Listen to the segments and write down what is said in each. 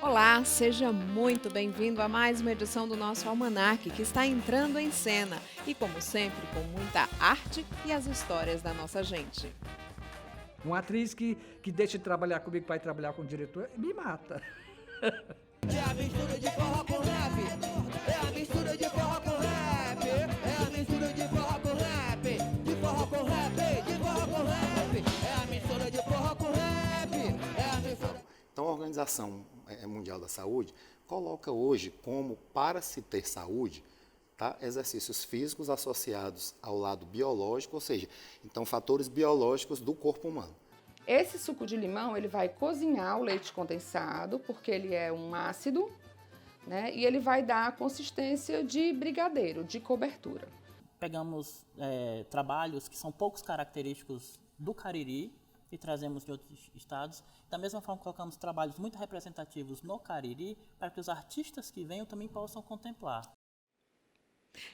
Olá, seja muito bem-vindo a mais uma edição do nosso Almanaque, que está entrando em cena e, como sempre, com muita arte e as histórias da nossa gente. Uma atriz que deixa de trabalhar comigo para ir trabalhar com o diretor, me mata. É a mistura de forró com rap. É a mistura de forró com rap. É a mistura de forró com rap. De forró com rap. De forró com rap. É a mistura de forró com rap. É a mistura... Então, a Organização Mundial da Saúde coloca hoje como, para se ter saúde, tá, exercícios físicos associados ao lado biológico, ou seja, então fatores biológicos do corpo humano. Esse suco de limão, ele vai cozinhar o leite condensado, porque ele é um ácido, né? E ele vai dar a consistência de brigadeiro, de cobertura. Pegamos trabalhos que são poucos característicos do Cariri e trazemos de outros estados. Da mesma forma, colocamos trabalhos muito representativos no Cariri para que os artistas que venham também possam contemplar.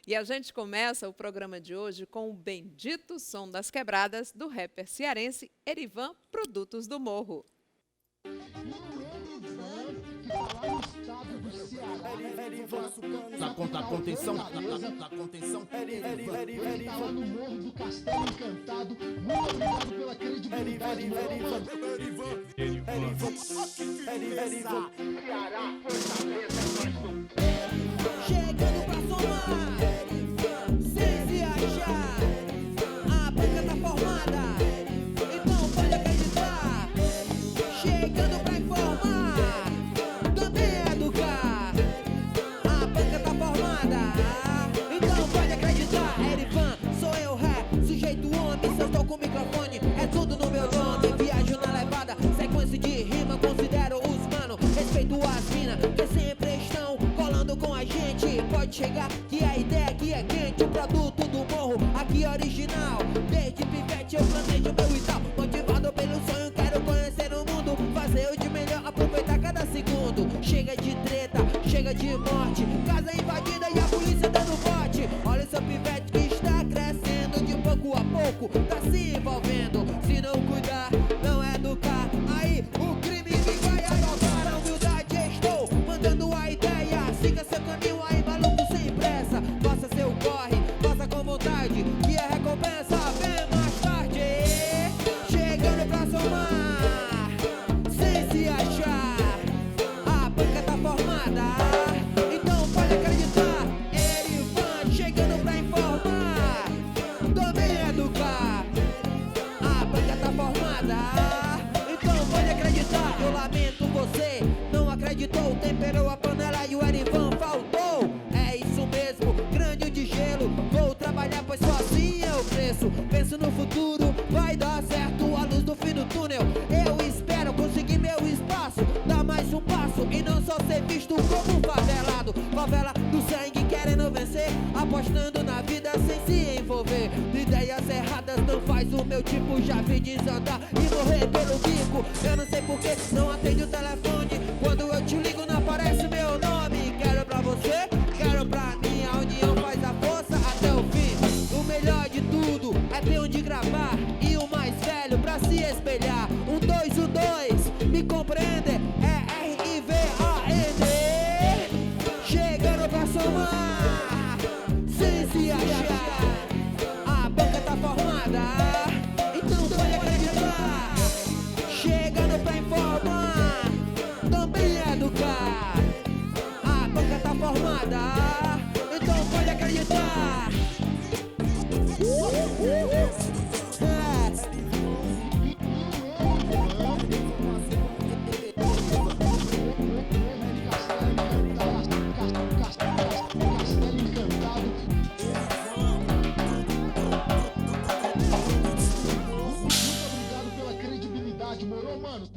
E a gente começa o programa de hoje com o bendito som das quebradas do rapper cearense Erivan, Produtos do Morro. Na contenção, na contenção. Estava no Morro do Castelo Encantado. Muito obrigado pela credibilidade. Chegando pra somar, sem se achar, a banca tá formada, então pode acreditar. Chegando pra informar, também educar, a banca tá formada, então pode acreditar. Erivan, sou eu, sujeito homem, se eu tô com o microfone, é tudo no meu nome. Viajo na levada, sequência de rima, considero os mano, respeito as minas, que sempre estão colando com a gente. Pode chegar que a ideia aqui é quente, o produto do morro aqui é original. Desde pivete eu planejo meu e tal, motivado pelo sonho, quero conhecer o mundo, fazer o de melhor, aproveitar cada segundo. Chega de treta, chega de morte, casa invadida e a polícia dando bote. Olha o seu pivete que está crescendo, de pouco a pouco tá se envolvendo. Se não cuidar, não educar, aí o crime me vai adotar. A humildade estou mandando a ideia, siga seu caminho aí, maluco, sem pressa. Faça seu corre, faça com vontade, que a recompensa vem mais tarde. Chegando pra somar, sem se achar, a banca tá formada, então pode acreditar. Erivan chegando pra informar, também educar, a banca tá formada, então pode acreditar. Eu lamento, você não acreditou, temperou a panela e o Erivan faltou. É isso mesmo, crânio de gelo, vou trabalhar pois só assim é o preço. Penso no futuro, vai dar certo, a luz do fim do túnel. Eu espero conseguir meu espaço, dar mais um passo e não só ser visto como um favelado. Favela do sangue querendo vencer, apostando na vida sem se envolver. Ideias erradas não faz o meu tipo, já vi desandar e morrer pelo bico. Eu não sei porque não atende o telefone, quando eu te ligo não aparece meu nome. Quero pra você, quero pra mim, a união faz a força até o fim. O melhor de tudo é ter onde gravar e o mais velho pra se espelhar. 1, 2, 1, 2, me compreende? É R-I-V-A-N. Chegando pra somar, sem se achar, a banca tá formada, então pode acreditar. Chegando pra informar, também educar, a banca tá formada, então pode acreditar. Castelo Encantado. Muito obrigado pela credibilidade, morou, mano?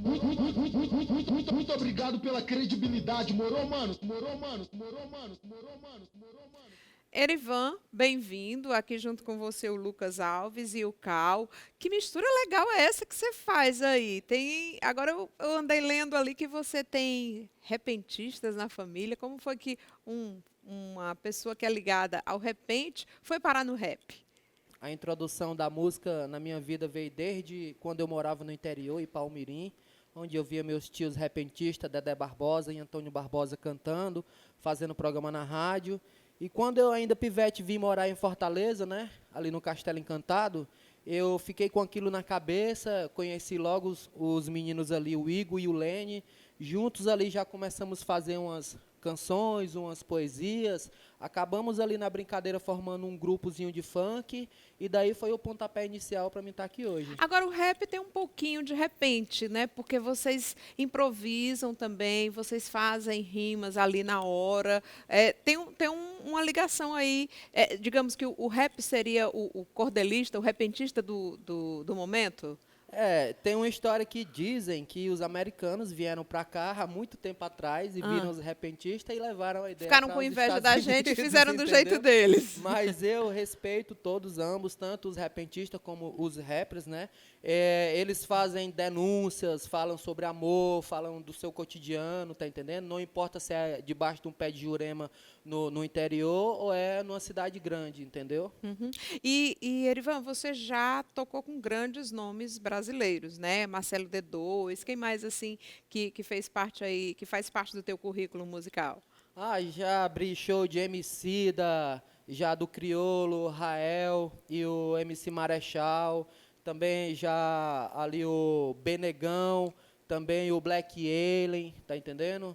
Muito obrigado pela credibilidade, morou, mano? Morou, mano? Morou, mano? Morou, mano? Morou, mano? Erivan, bem-vindo. Aqui junto com você o Lucas Alves e o Cal. Que mistura legal é essa que você faz aí? Agora eu andei lendo ali que você tem repentistas na família. Como foi que uma pessoa que é ligada ao repente foi parar no rap? A introdução da música na minha vida veio desde quando eu morava no interior, em Palmirim. onde eu via meus tios repentistas, Dedé Barbosa e Antônio Barbosa cantando, fazendo programa na rádio. E quando eu ainda pivete vim morar em Fortaleza, né, ali no Castelo Encantado, eu fiquei com aquilo na cabeça, conheci logo os meninos ali, o Igor e o Lene. Juntos ali já começamos a fazer umas canções, umas poesias. Acabamos ali na brincadeira formando um grupozinho de funk. E daí foi o pontapé inicial para mim estar aqui hoje. Agora, o rap tem um pouquinho de repente, né? Porque vocês improvisam também, vocês fazem rimas ali na hora. Uma ligação aí. Digamos que o rap seria o cordelista, o repentista do momento? Tem uma história que dizem que os americanos vieram para cá há muito tempo atrás e viram os repentistas e levaram a ideia. Ficaram com inveja da gente e fizeram do jeito deles. Mas eu respeito todos ambos, tanto os repentistas como os rappers, né? Eles fazem denúncias, falam sobre amor, falam do seu cotidiano, tá entendendo? Não importa se é debaixo de um pé de jurema no interior ou é numa cidade grande, entendeu? Uhum. E Erivan, você já tocou com grandes nomes brasileiros, né? Marcelo D2, quem mais assim que fez parte aí, que faz parte do teu currículo musical? Já abri show de MC já do Criolo, Rael e o MC Marechal, também já ali o Benegão, também o Black Alien, tá entendendo?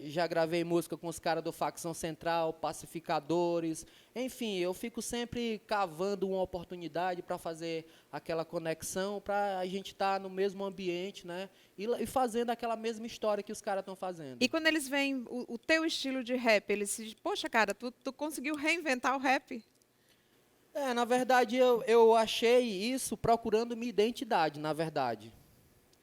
Já gravei música com os caras do Facção Central, Pacificadores. Enfim, eu fico sempre cavando uma oportunidade para fazer aquela conexão, para a gente estar no mesmo ambiente, né? E fazendo aquela mesma história que os caras estão fazendo. E quando eles veem o teu estilo de rap, eles se dizem, poxa, cara, tu conseguiu reinventar o rap? Na verdade, eu achei isso procurando minha identidade, na verdade.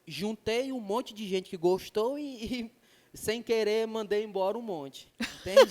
Juntei um monte de gente que gostou e sem querer, mandei embora um monte. Entende?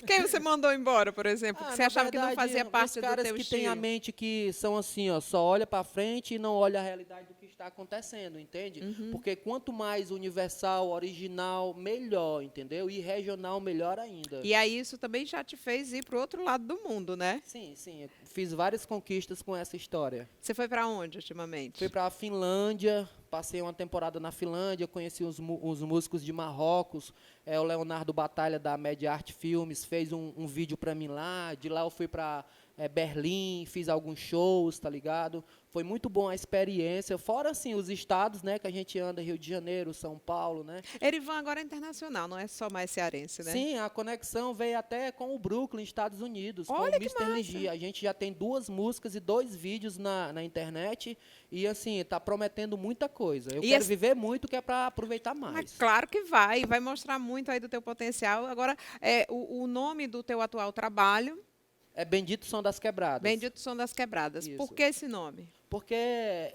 Quem você mandou embora, por exemplo? Que você achava que não fazia parte do teu estilo? Os caras que têm a mente que são assim, ó, só olha para frente e não olha a realidade do que está acontecendo, entende? Uhum. Porque quanto mais universal, original, melhor, entendeu? E regional, melhor ainda. E aí isso também já te fez ir para o outro lado do mundo, né? Sim. Eu fiz várias conquistas com essa história. Você foi para onde ultimamente? Fui para a Finlândia. Passei uma temporada na Finlândia, conheci os músicos de Marrocos, o Leonardo Batalha, da Media Art Filmes, fez um vídeo para mim lá. De lá eu fui para Berlim, fiz alguns shows, tá ligado? Foi muito bom a experiência, fora assim, os estados, né, que a gente anda, Rio de Janeiro, São Paulo, né? Erivan agora é internacional, não é só mais cearense, né? Sim, a conexão veio até com o Brooklyn, Estados Unidos, Olha com o que Mr. massa. Energia. A gente já tem 2 músicas e 2 vídeos na internet e, assim, tá prometendo muita coisa. Eu quero viver muito, que é para aproveitar mais. Mas claro que vai mostrar muito aí do teu potencial. Agora, o nome do teu atual trabalho... É Bendito Som das Quebradas. Bendito Som das Quebradas. Isso. Por que esse nome? Porque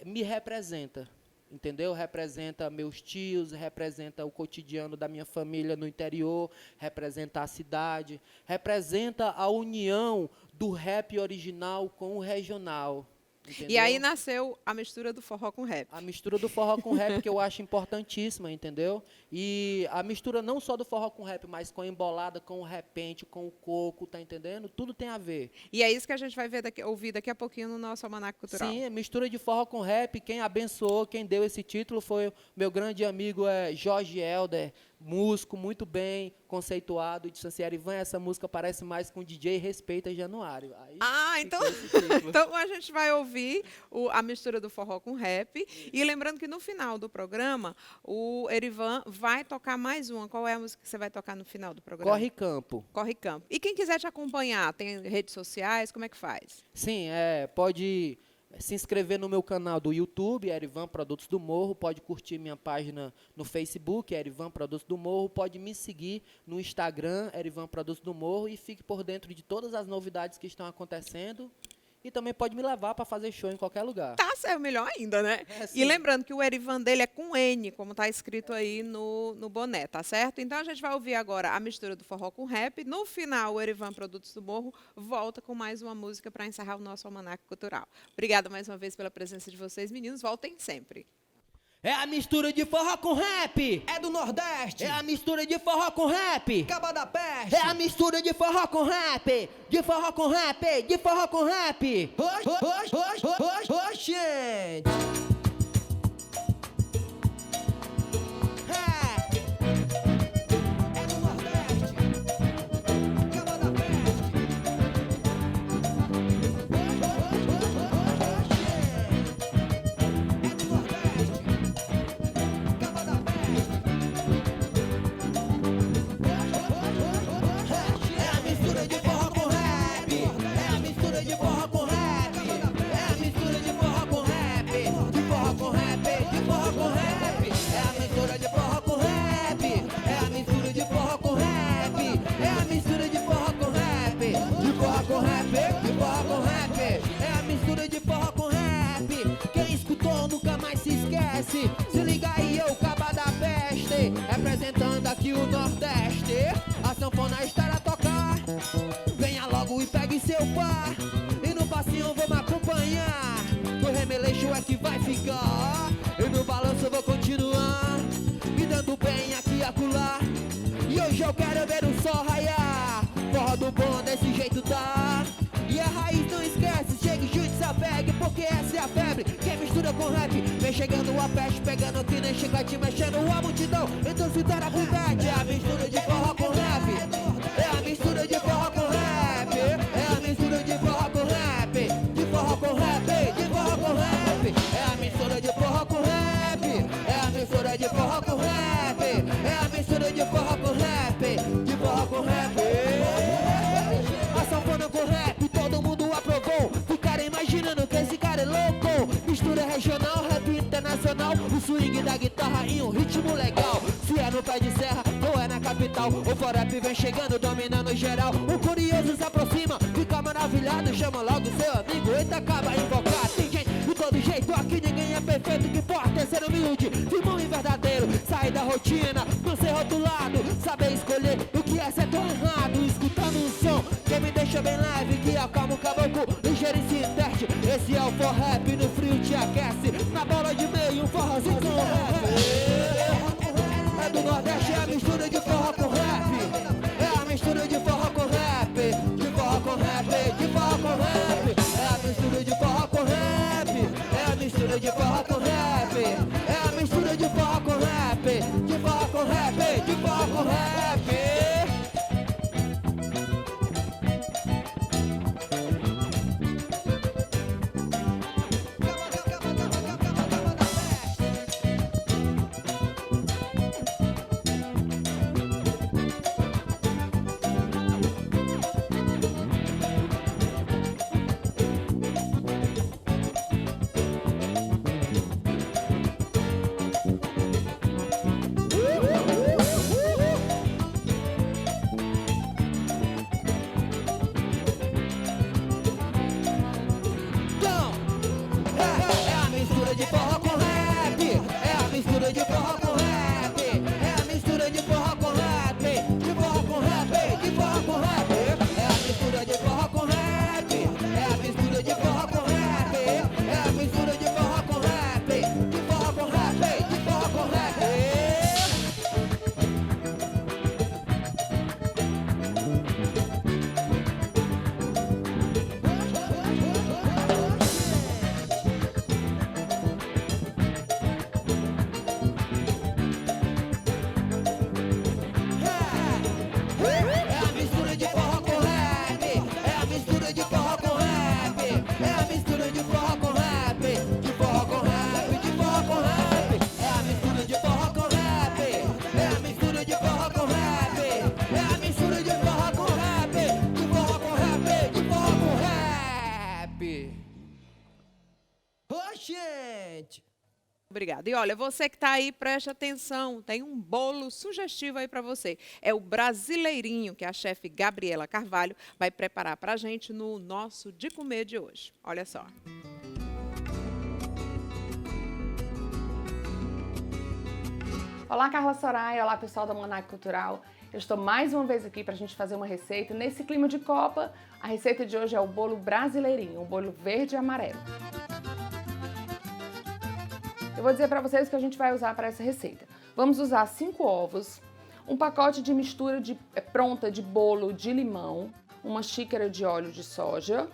me representa, entendeu? Representa meus tios, representa o cotidiano da minha família no interior, representa a cidade, representa a união do rap original com o regional. Entendeu? E aí nasceu a mistura do forró com rap. A mistura do forró com rap, que eu acho importantíssima, entendeu? E a mistura não só do forró com rap, mas com a embolada, com o repente, com o coco, tá entendendo? Tudo tem a ver. E é isso que a gente vai ouvir daqui a pouquinho no nosso Almanac Cultural. Sim, mistura de forró com rap. Quem abençoou, quem deu esse título foi o meu grande amigo Jorge Helder, músico muito bem conceituado, e disse assim, Erivan, essa música parece mais com DJ Respeita Januário. Aí, então a gente vai ouvir a mistura do forró com rap. E lembrando que no final do programa, o Erivan vai tocar mais uma. Qual é a música que você vai tocar no final do programa? Corre Campo. Corre Campo. E quem quiser te acompanhar, tem redes sociais, como é que faz? Sim, pode se inscrever no meu canal do YouTube, Erivan Produtos do Morro, pode curtir minha página no Facebook, Erivan Produtos do Morro, pode me seguir no Instagram, Erivan Produtos do Morro, e fique por dentro de todas as novidades que estão acontecendo. E também pode me levar para fazer show em qualquer lugar. Tá certo, melhor ainda, né? E lembrando que o Erivan dele é com N, como está escrito aí no boné, tá certo? Então a gente vai ouvir agora a mistura do forró com rap. No final, o Erivan Produtos do Morro volta com mais uma música para encerrar o nosso Almanac Cultural. Obrigada mais uma vez pela presença de vocês, meninos. Voltem sempre. É a mistura de forró com rap. É do Nordeste. É a mistura de forró com rap. Caba da Peste. É a mistura de forró com rap. De forró com rap. De forró com rap. Gente. esquece. Se liga aí, eu caba da peste, representando aqui o Nordeste. A sanfona está a tocar, venha logo e pegue seu par. E no passinho vou me acompanhar, no remeleixo é que vai ficar. E no balanço eu vou continuar, me dando bem aqui e acolá. E hoje eu quero ver o sol raiar, forró do bom desse jeito tá. E a raiz não esquece, chega e junte, se apegue, porque essa é a febre. Quem mistura com rap, vem chegando a peste, pegando que nem chiclete, mexendo a multidão. Então se torna pivete, é a mistura de forró com rap. É a mistura de forró com rap. É a mistura de forró com rap. De forró com rap, de forró com rap. É a mistura de forró com rap. É a mistura de forró com rap. É a mistura de forró com rap. De forró com rap. A sanfona com rap, todo mundo aprovou. Ficaram imaginando que esse cara é louco. Mistura regional, rap internacional, o swing da guitarra em um ritmo legal. Se é no pé de serra ou é na capital, o forrap vem chegando, dominando geral. O curioso se aproxima, fica maravilhado, chama logo seu amigo, eita, acaba invocar. Tem gente de todo jeito, aqui ninguém é perfeito. Que importa é ser humilde, firmão e verdadeiro. Sair da rotina, não ser rotulado, saber escolher o que é certo ou errado. Escutando um som que me deixa bem leve, que acalma o caboclo, ligeiro e se interte. Esse é o forrap, no frio te aquece, na bola de meio um forrozinho com rap. É do Nordeste, é a mistura de forró com rap. É a mistura de forró com rap. De forró com rap, de forró com rap. É a mistura de forró com rap. É a mistura de forró com rap. É a mistura de forró com rap. De forró com rap, de forró com rap. Obrigada. E olha, você que está aí, preste atenção, tem um bolo sugestivo aí para você. É o brasileirinho que a chefe Gabriela Carvalho vai preparar para a gente no nosso De Comer de hoje. Olha só. Olá, Carla Soraya. Olá, pessoal da Manac Cultural. Eu estou mais uma vez aqui para a gente fazer uma receita. Nesse clima de Copa, a receita de hoje é o bolo brasileirinho, um bolo verde e amarelo. Eu vou dizer para vocês o que a gente vai usar para essa receita. Vamos usar 5 ovos, um pacote de mistura pronta de bolo de limão, uma xícara de óleo de soja,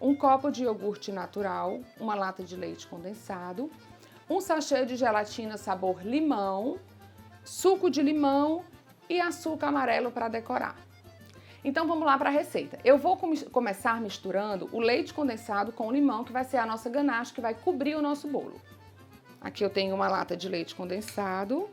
um copo de iogurte natural, uma lata de leite condensado, um sachê de gelatina sabor limão, suco de limão e açúcar amarelo para decorar. Então vamos lá para a receita. Eu vou começar misturando o leite condensado com o limão, que vai ser a nossa ganache, que vai cobrir o nosso bolo. Aqui eu tenho uma lata de leite condensado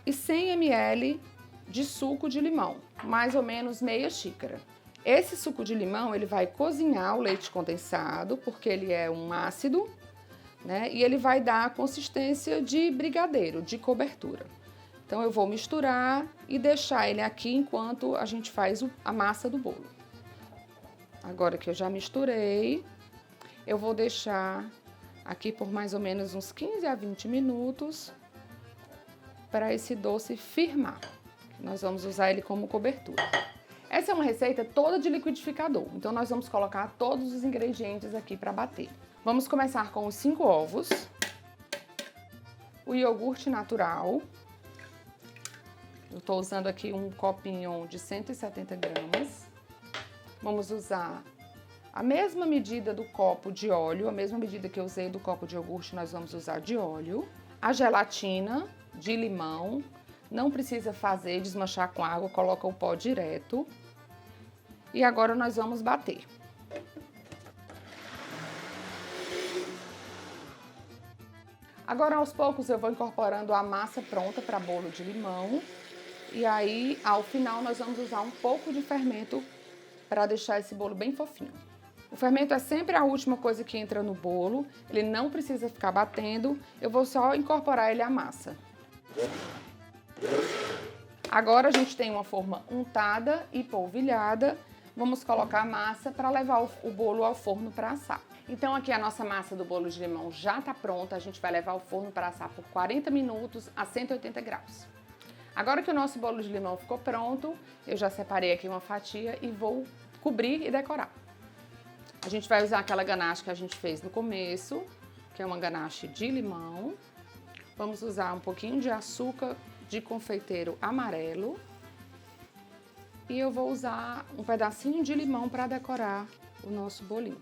e 100 ml de suco de limão, mais ou menos meia xícara. Esse suco de limão, ele vai cozinhar o leite condensado, porque ele é um ácido, né? E ele vai dar a consistência de brigadeiro, de cobertura. Então eu vou misturar e deixar ele aqui enquanto a gente faz a massa do bolo. Agora que eu já misturei, eu vou deixar aqui por mais ou menos uns 15 a 20 minutos para esse doce firmar. Nós vamos usar ele como cobertura. Essa é uma receita toda de liquidificador, então nós vamos colocar todos os ingredientes aqui para bater. Vamos começar com os 5 ovos, o iogurte natural. Eu estou usando aqui um copinho de 170 gramas. Vamos usar a mesma medida do copo de óleo, a mesma medida que eu usei do copo de iogurte, nós vamos usar de óleo. A gelatina de limão, não precisa fazer, desmanchar com água, coloca o pó direto. E agora nós vamos bater. Agora, aos poucos, eu vou incorporando a massa pronta para bolo de limão. E aí, ao final, nós vamos usar um pouco de fermento para deixar esse bolo bem fofinho. O fermento é sempre a última coisa que entra no bolo, ele não precisa ficar batendo, eu vou só incorporar ele à massa. Agora a gente tem uma forma untada e polvilhada, vamos colocar a massa para levar o bolo ao forno para assar. Então aqui a nossa massa do bolo de limão já está pronta, a gente vai levar ao forno para assar por 40 minutos a 180 graus. Agora que o nosso bolo de limão ficou pronto, eu já separei aqui uma fatia e vou cobrir e decorar. A gente vai usar aquela ganache que a gente fez no começo, que é uma ganache de limão. Vamos usar um pouquinho de açúcar de confeiteiro amarelo. E eu vou usar um pedacinho de limão para decorar o nosso bolinho.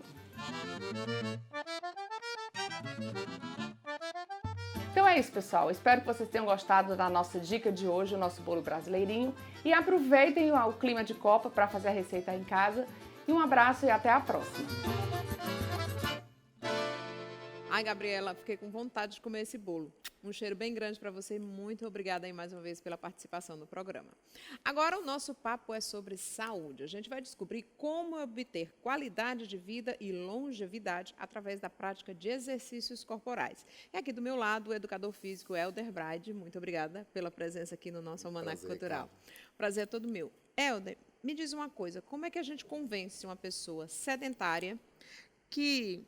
Então é isso, pessoal. Espero que vocês tenham gostado da nossa dica de hoje, o nosso bolo brasileirinho. E aproveitem o clima de Copa para fazer a receita em casa. E um abraço e até a próxima. Ai, Gabriela, fiquei com vontade de comer esse bolo. Um cheiro bem grande para você. Muito obrigada aí mais uma vez pela participação no programa. Agora o nosso papo é sobre saúde. A gente vai descobrir como obter qualidade de vida e longevidade através da prática de exercícios corporais. E aqui do meu lado, o educador físico Helder Braide. Muito obrigada pela presença aqui no nosso Almanac Cultural. Prazer é todo meu. Helder, me diz uma coisa, como é que a gente convence uma pessoa sedentária que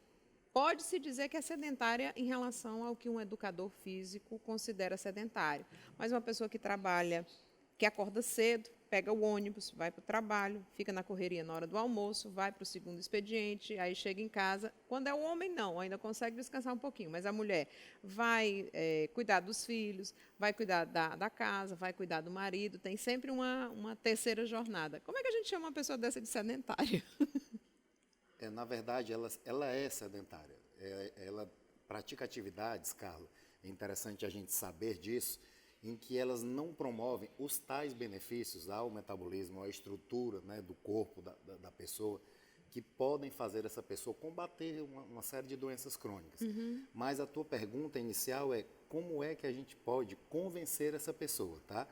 pode-se dizer que é sedentária em relação ao que um educador físico considera sedentário, mas uma pessoa que trabalha, que acorda cedo, pega o ônibus, vai para o trabalho, fica na correria na hora do almoço, vai para o segundo expediente, aí chega em casa. Quando é o homem, não, ainda consegue descansar um pouquinho, mas a mulher vai cuidar dos filhos, vai cuidar da casa, vai cuidar do marido, tem sempre uma terceira jornada. Como é que a gente chama uma pessoa dessa de sedentária? Na verdade, ela é sedentária. Ela pratica atividades, Carla, é interessante a gente saber disso, em que elas não promovem os tais benefícios ao metabolismo, à estrutura, né, do corpo da pessoa, que podem fazer essa pessoa combater uma série de doenças crônicas. Mas a tua pergunta inicial é como é que a gente pode convencer essa pessoa, tá?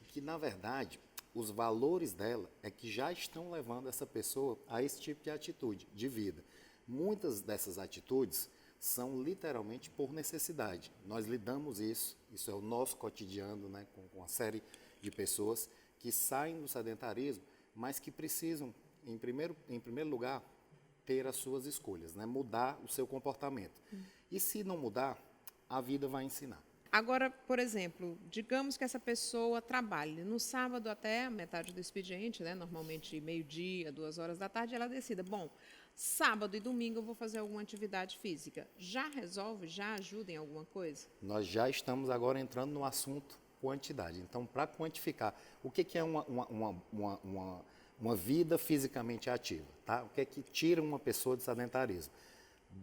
Que, na verdade, os valores dela é que já estão levando essa pessoa a esse tipo de atitude de vida. Muitas dessas atitudes são literalmente por necessidade. Nós lidamos isso é o nosso cotidiano, né, com uma série de pessoas que saem do sedentarismo, mas que precisam, em primeiro lugar, ter as suas escolhas, né, mudar o seu comportamento. E se não mudar, a vida vai ensinar. Agora, por exemplo, digamos que essa pessoa trabalhe no sábado até a metade do expediente, né, normalmente meio-dia, 2 horas da tarde, ela decida, bom, sábado e domingo eu vou fazer alguma atividade física. Já resolve? Já ajuda em alguma coisa? Nós já estamos agora entrando no assunto quantidade. Então, para quantificar, o que é uma vida fisicamente ativa? Tá? O que é que tira uma pessoa de sedentarismo?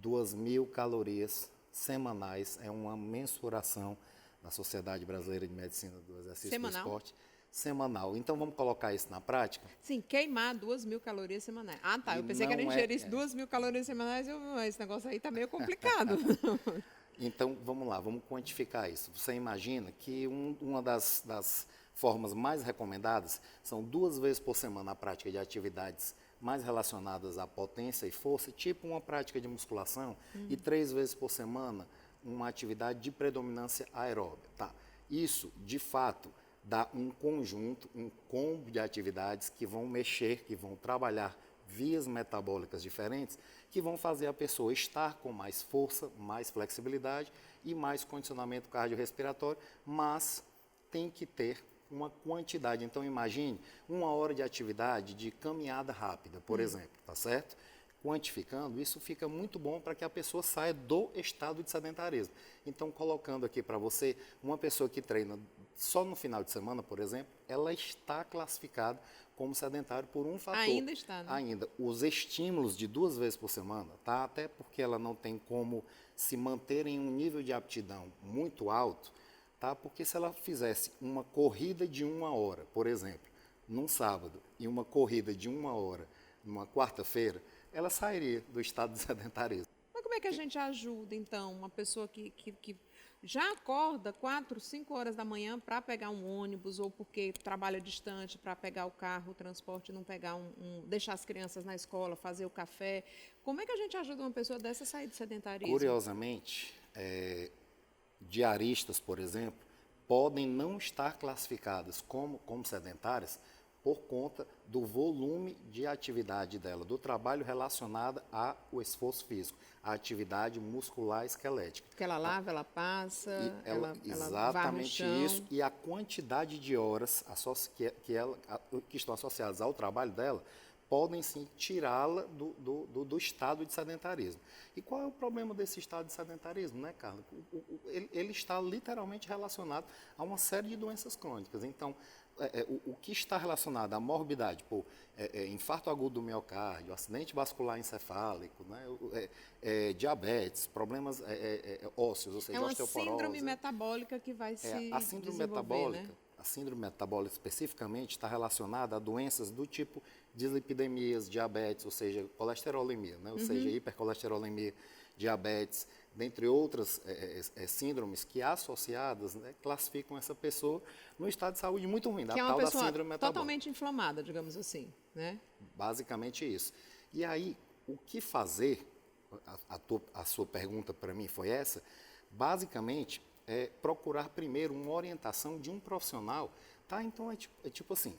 2.000 calorias semanais, é uma mensuração da Sociedade Brasileira de Medicina do Exercício e do Esporte. Semanal. Então, vamos colocar isso na prática? Sim, queimar 2.000 calorias semanais. Ah, tá. Eu pensei que era ingerir 2.000 calorias semanais. Esse negócio aí tá meio complicado. Então, vamos lá, vamos quantificar isso. Você imagina que uma das formas mais recomendadas são 2 vezes por semana a prática de atividades mais relacionadas à potência e força, tipo uma prática de musculação, e 3 vezes por semana uma atividade de predominância aeróbica. Tá? Isso, de fato, dá um conjunto, um combo de atividades que vão mexer, que vão trabalhar vias metabólicas diferentes que vão fazer a pessoa estar com mais força, mais flexibilidade e mais condicionamento cardiorrespiratório, mas tem que ter uma quantidade. Então, imagine 1 hora de atividade de caminhada rápida, por exemplo, tá certo? Quantificando, isso fica muito bom para que a pessoa saia do estado de sedentarismo. Então, colocando aqui para você, uma pessoa que treina só no final de semana, por exemplo, ela está classificada como sedentário por um fator. Ainda está, né? Ainda. Os estímulos de 2 vezes por semana, tá? Até porque ela não tem como se manter em um nível de aptidão muito alto, tá? Porque se ela fizesse uma corrida de 1 hora, por exemplo, num sábado, e uma corrida de 1 hora numa quarta-feira, ela sairia do estado de sedentarismo. Mas como é que a gente ajuda, então, uma pessoa que já acorda 4, 5 horas da manhã para pegar um ônibus ou porque trabalha distante para pegar o carro, o transporte, não pegar deixar as crianças na escola, fazer o café. Como é que a gente ajuda uma pessoa dessa a sair do sedentarismo? Curiosamente, diaristas, por exemplo, podem não estar classificadas como sedentárias por conta do volume de atividade dela, do trabalho relacionado ao esforço físico, à atividade muscular esquelética. Porque ela lava, ela passa, E ela varre o exatamente chão. isso, e a quantidade de horas que estão associadas ao trabalho dela podem sim tirá-la do estado de sedentarismo. E qual é o problema desse estado de sedentarismo, né, Carla? Ele está literalmente relacionado a uma série de doenças crônicas. Então, o que está relacionado à morbidade, infarto agudo do miocárdio, acidente vascular encefálico, né, diabetes, problemas ósseos, ou seja, É uma osteoporose. síndrome metabólica que vai se A síndrome desenvolver, metabólica, né? a síndrome metabólica especificamente está relacionada a doenças do tipo dislipidemias, diabetes, ou seja, colesterolemia, né? Ou seja, hipercolesterolemia, diabetes, dentre outras síndromes que associadas, né, classificam essa pessoa no estado de saúde muito ruim, da Que é uma tal da pessoa síndrome metabólica. totalmente inflamada, digamos assim, né? Basicamente isso. E aí, o que fazer? A sua pergunta para mim foi essa. Basicamente, é procurar primeiro uma orientação de um profissional, tá? Então, é tipo assim,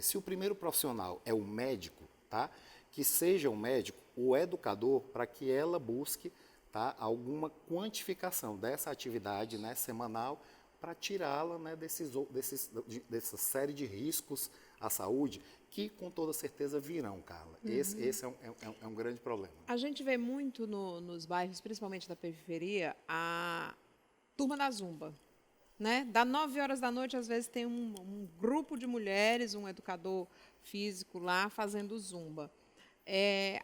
se o primeiro profissional é o médico, tá? Que seja o médico, o educador, para que ela busque, tá, alguma quantificação dessa atividade, né, semanal, para tirá-la, né, dessa série de riscos à saúde que, com toda certeza, virão, Carla. Esse é um grande problema. A gente vê muito nos bairros, principalmente da periferia, a turma da Zumba, né? Das 9 horas da noite, às vezes, tem um grupo de mulheres, um educador físico lá fazendo Zumba.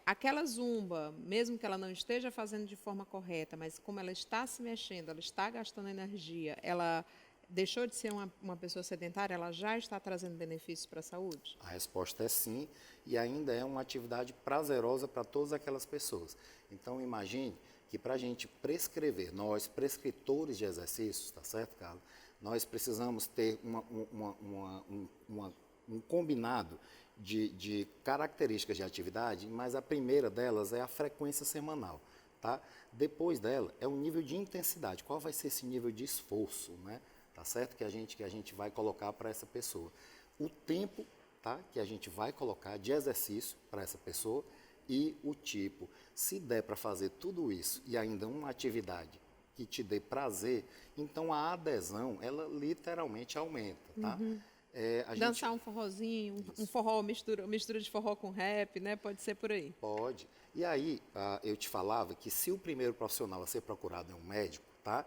Aquela Zumba, mesmo que ela não esteja fazendo de forma correta, mas como ela está se mexendo, ela está gastando energia, ela deixou de ser uma pessoa sedentária, ela já está trazendo benefícios para a saúde? A resposta é sim, e ainda é uma atividade prazerosa para todas aquelas pessoas. Então, imagine que para a gente prescrever, nós, prescritores de exercícios, tá certo, Carla? Nós precisamos ter um combinado de características de atividade, mas a primeira delas é a frequência semanal, tá? Depois dela é o nível de intensidade, qual vai ser esse nível de esforço, né? Tá certo? Que a gente vai colocar para essa pessoa. O tempo, tá? Que a gente vai colocar de exercício para essa pessoa e o tipo. Se der para fazer tudo isso e ainda uma atividade que te dê prazer, então a adesão, ela literalmente aumenta, tá? Dançar um forrozinho, um forró, mistura de forró com rap, né? Pode ser por aí. Pode. E aí, eu te falava que se o primeiro profissional a ser procurado é um médico, tá?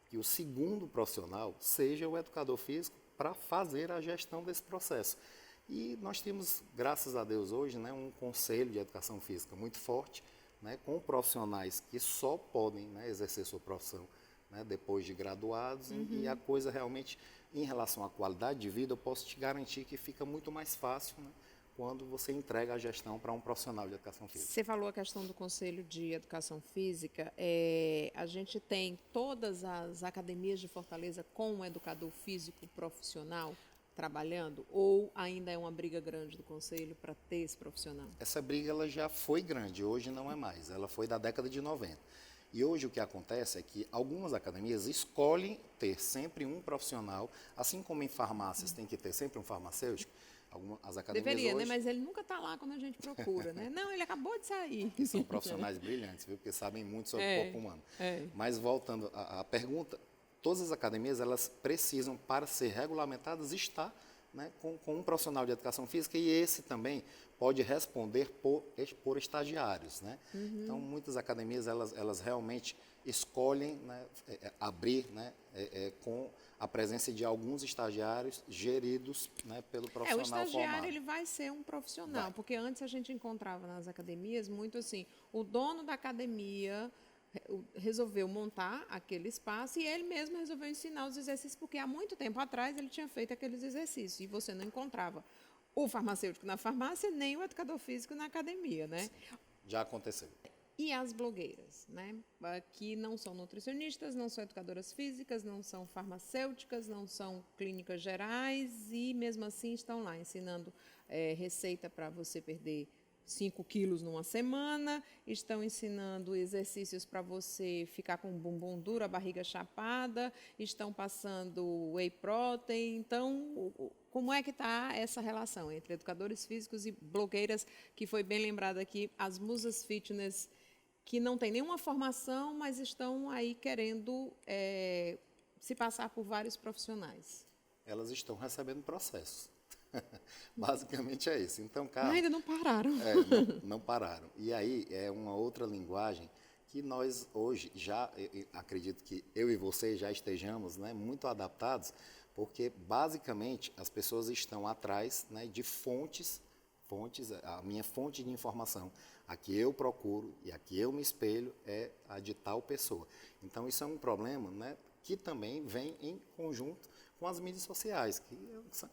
Que o segundo profissional seja o educador físico para fazer a gestão desse processo. E nós temos, graças a Deus, hoje, né, um conselho de educação física muito forte, né, com profissionais que só podem, né, exercer sua profissão, né, depois de graduados. E a coisa realmente, em relação à qualidade de vida, eu posso te garantir que fica muito mais fácil, né, quando você entrega a gestão para um profissional de educação física. Você falou a questão do Conselho de Educação Física. A gente tem todas as academias de Fortaleza com um educador físico profissional trabalhando? Ou ainda é uma briga grande do Conselho para ter esse profissional? Essa briga ela já foi grande, hoje não é mais. Ela foi da década de 90. E hoje o que acontece é que algumas academias escolhem ter sempre um profissional, assim como em farmácias tem que ter sempre um farmacêutico, As academias Deveria, né? hoje, Mas ele nunca está lá quando a gente procura, né? Não, ele acabou de sair. que são profissionais brilhantes, viu? Porque sabem muito sobre o corpo humano. Mas voltando à pergunta, todas as academias, elas precisam, para ser regulamentadas, estar, né, com um profissional de educação física, e esse também pode responder por estagiários, né? Então, muitas academias, elas realmente escolhem, né, abrir, né, com a presença de alguns estagiários geridos, né, pelo profissional O estagiário formado. ele vai ser um profissional, Vai. porque antes a gente encontrava nas academias muito assim, o dono da academia resolveu montar aquele espaço e ele mesmo resolveu ensinar os exercícios, porque há muito tempo atrás ele tinha feito aqueles exercícios e você não encontrava o farmacêutico na farmácia nem o educador físico na academia, né? Já aconteceu. E as blogueiras, né? Que não são nutricionistas, não são educadoras físicas, não são farmacêuticas, não são clínicas gerais e mesmo assim estão lá ensinando receita para você perder 5 quilos numa semana, estão ensinando exercícios para você ficar com o bumbum duro, a barriga chapada, estão passando whey protein. Então, como é que está essa relação entre educadores físicos e blogueiras, que foi bem lembrado aqui, as musas fitness, que não têm nenhuma formação, mas estão aí querendo se passar por vários profissionais? Elas estão recebendo processos. Basicamente é isso. Então, cara, Ainda não pararam. Não pararam. E aí é uma outra linguagem que nós hoje já, eu acredito que eu e você já estejamos, né, muito adaptados, porque basicamente as pessoas estão atrás, né, de fontes, a minha fonte de informação, a que eu procuro e a que eu me espelho é a de tal pessoa. Então isso é um problema, né, que também vem em conjunto com as mídias sociais, que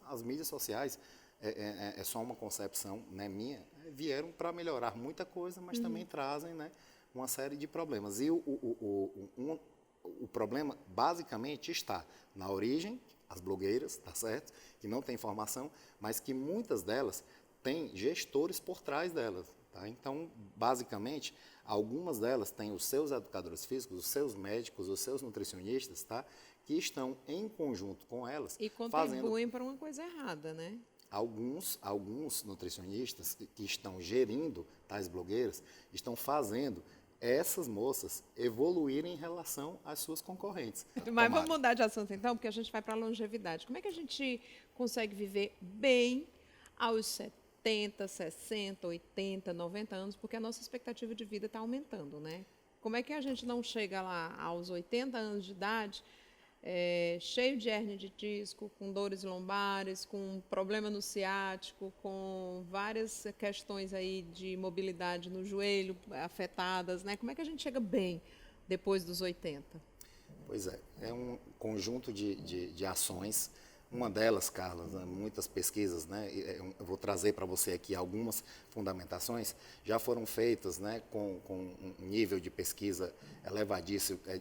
as mídias sociais é só uma concepção, né, minha, vieram para melhorar muita coisa, mas também trazem, né, uma série de problemas. E o problema basicamente está na origem, as blogueiras, tá certo, que não têm formação, mas que muitas delas têm gestores por trás delas. Tá? Então, basicamente, algumas delas têm os seus educadores físicos, os seus médicos, os seus nutricionistas, tá? Que estão em conjunto com elas. E contribuem para uma coisa errada, né? Alguns nutricionistas que estão gerindo tais blogueiras estão fazendo essas moças evoluírem em relação às suas concorrentes. Mas vamos mudar de assunto então, porque a gente vai para a longevidade. Como é que a gente consegue viver bem aos 70, 60, 80, 90 anos? Porque a nossa expectativa de vida está aumentando, né? Como é que a gente não chega lá aos 80 anos de idade, cheio de hérnia de disco, com dores lombares, com problema no ciático, com várias questões aí de mobilidade no joelho afetadas, né? Como é que a gente chega bem depois dos 80? Pois é um conjunto de ações. Uma delas, Carla, né, muitas pesquisas, né, eu vou trazer para você aqui algumas fundamentações, já foram feitas, né, com um nível de pesquisa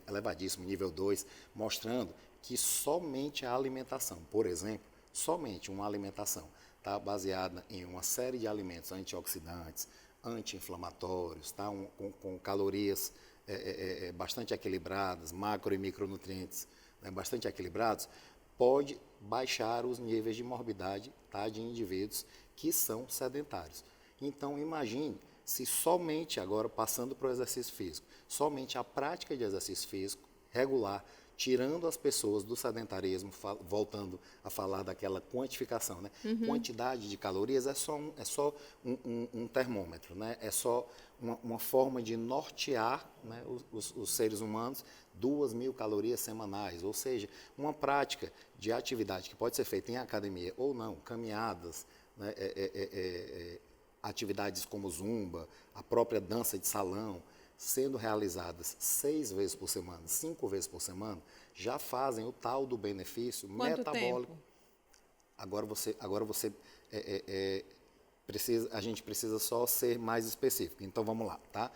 elevadíssimo, nível 2, mostrando que somente a alimentação, por exemplo, somente uma alimentação, tá, baseada em uma série de alimentos antioxidantes, anti-inflamatórios, tá, com calorias bastante equilibradas, macro e micronutrientes, né, bastante equilibrados, pode baixar os níveis de morbidade, tá, de indivíduos que são sedentários. Então, imagine se somente, agora passando para o exercício físico, somente a prática de exercício físico regular, tirando as pessoas do sedentarismo, voltando a falar daquela quantificação, né? Quantidade de calorias é só um termômetro, né? É só uma forma de nortear, né, os seres humanos 2.000 calorias semanais, ou seja, uma prática de atividade que pode ser feita em academia ou não, caminhadas, né, atividades como zumba, a própria dança de salão, sendo realizadas 6 vezes por semana, 5 vezes por semana, já fazem o tal do benefício metabólico. Tempo? Agora você precisa, a gente precisa só ser mais específico. Então vamos lá, tá?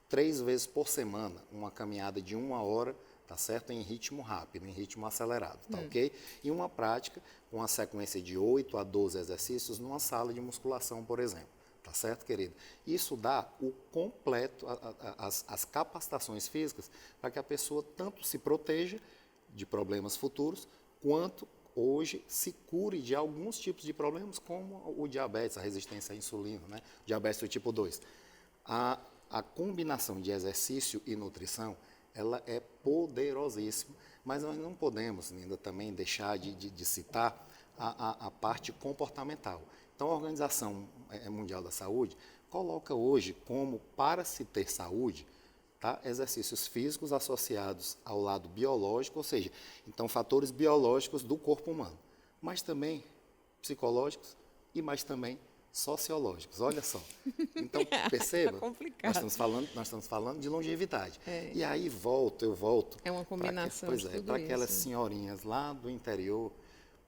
3 vezes por semana, uma caminhada de 1 hora, tá certo? Em ritmo rápido, em ritmo acelerado, tá ok? E uma prática com a sequência de 8 a 12 exercícios numa sala de musculação, por exemplo. Tá certo, querido? Isso dá o completo, as capacitações físicas para que a pessoa tanto se proteja de problemas futuros, quanto hoje se cure de alguns tipos de problemas, como o diabetes, a resistência à insulina, né? Diabetes do tipo 2. A combinação de exercício e nutrição, ela é poderosíssima, mas nós não podemos ainda também deixar de citar a parte comportamental. Então, a Organização Mundial da Saúde coloca hoje como, para se ter saúde, tá, exercícios físicos associados ao lado biológico, ou seja, então fatores biológicos do corpo humano, mas também psicológicos e mais também sociológicos. Olha só. Então, perceba, Tá complicado. nós estamos falando de longevidade. É. E aí eu volto. É uma combinação de tudo para aquelas isso. senhorinhas lá do interior,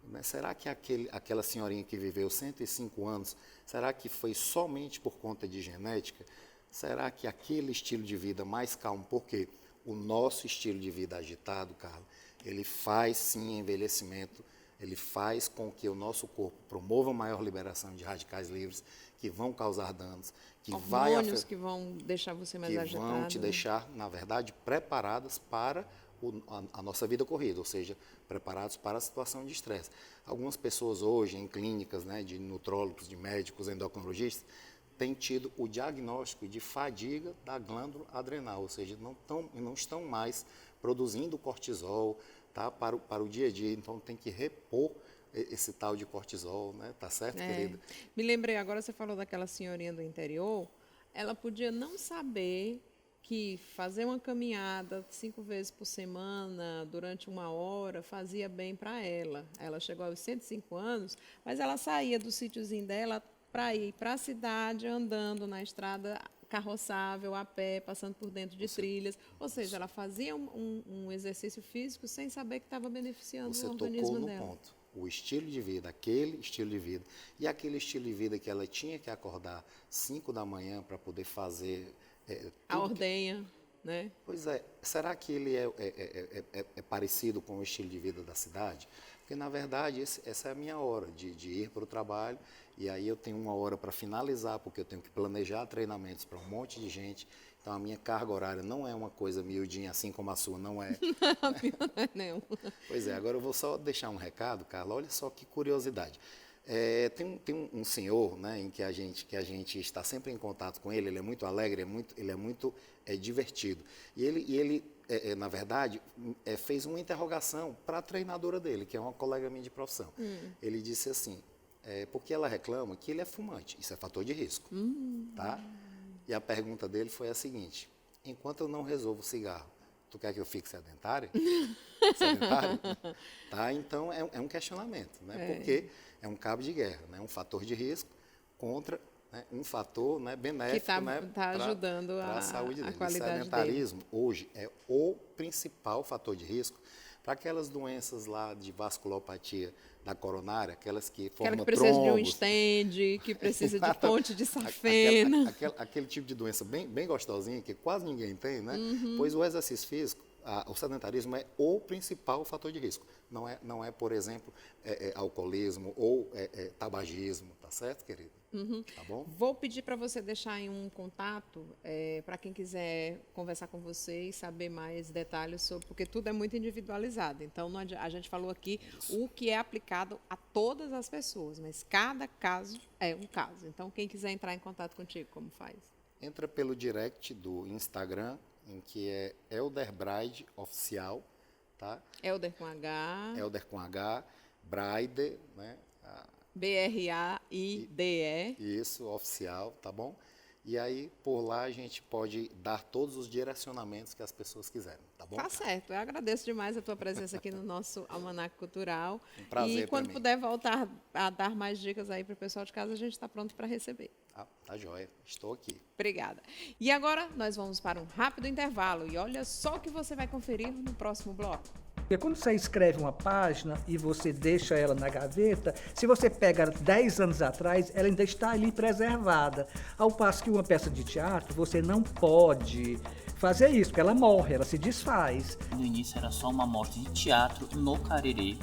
né? Será que aquela senhorinha que viveu 105 anos, será que foi somente por conta de genética? Será que aquele estilo de vida mais calmo, porque o nosso estilo de vida agitado, Carla, ele faz sim envelhecimento, ele faz com que o nosso corpo promova maior liberação de radicais livres, que vão causar danos, que Hormônios que vão deixar você mais que agitado. vão te deixar, na verdade, preparadas para a nossa vida corrida, ou seja, preparados para a situação de estresse. Algumas pessoas hoje, em clínicas, né, de nutrólogos, de médicos, endocrinologistas, têm tido o diagnóstico de fadiga da glândula adrenal, ou seja, não estão mais produzindo cortisol, tá, para o dia a dia, então tem que repor esse tal de cortisol, né? Tá certo, querida? Me lembrei, agora você falou daquela senhorinha do interior, ela podia não saber que fazer uma caminhada 5 vezes por semana, durante 1 hora, fazia bem para ela. Ela chegou aos 105 anos, mas ela saía do sítiozinho dela para ir para a cidade, andando na estrada carroçável, a pé, passando por dentro de trilhas. Ou seja, ela fazia um exercício físico sem saber que estava beneficiando Você o organismo tocou no dela. ponto. O estilo de vida, aquele estilo de vida. E aquele estilo de vida que ela tinha que acordar 5 da manhã para poder fazer... A ordenha, né? Pois é. Será que ele é parecido com o estilo de vida da cidade? Porque, na verdade, essa é a minha hora de ir para o trabalho, e aí eu tenho 1 hora para finalizar, porque eu tenho que planejar treinamentos para um monte de gente. Então, a minha carga horária não é uma coisa miudinha, assim como a sua não é. Não. Pois é, agora eu vou só deixar um recado, Carla. Olha só que curiosidade. Tem um senhor, né, em que a gente está sempre em contato com ele. Ele é muito alegre, ele é muito divertido. E ele na verdade, fez uma interrogação para a treinadora dele, que é uma colega minha de profissão. Ele disse assim, porque ela reclama que ele é fumante. Isso é fator de risco, tá? E a pergunta dele foi a seguinte: enquanto eu não resolvo o cigarro, tu quer que eu fique sedentário? Sedentário? Tá? Então, é um questionamento, né? Porque é um cabo de guerra, né? Um fator de risco contra, né, um fator, né, benéfico, que né, está ajudando a saúde dele. a qualidade O sedentarismo, hoje, é o principal fator de risco para aquelas doenças lá de vasculopatia da coronária, aquelas que formam aquela que precisa de um trombos. stent, que precisa de ponte de safena. Aquele tipo de doença bem gostosinha, que quase ninguém tem, né? Pois o exercício físico, o sedentarismo é o principal fator de risco. Não é por exemplo, alcoolismo ou tabagismo, tá certo, querida? Tá bom? Vou pedir para você deixar aí um contato para quem quiser conversar com você e saber mais detalhes sobre, porque tudo é muito individualizado. Então, a gente falou aqui o que é aplicado a todas as pessoas, mas cada caso é um caso. Então, quem quiser entrar em contato contigo, como faz? Entra pelo direct do Instagram, em que é Elder Braide Oficial, tá? Elder com H. Elder com H, Braide, né? Braide. Isso, oficial, tá bom? E aí, por lá, a gente pode dar todos os direcionamentos que as pessoas quiserem, tá bom? Tá certo. Eu agradeço demais a tua presença aqui no nosso Almanac Cultural. Um prazer e quando pra mim. puder voltar a dar mais dicas aí para o pessoal de casa, a gente está pronto para receber. Tá joia. Estou aqui. Obrigada. E agora nós vamos para um rápido intervalo. E olha só o que você vai conferir no próximo bloco. Porque quando você escreve uma página e você deixa ela na gaveta, se você pega 10 anos atrás, ela ainda está ali preservada. Ao passo que uma peça de teatro, você não pode fazer isso, porque ela morre, ela se desfaz. No início era só uma amostra de teatro no Cariri.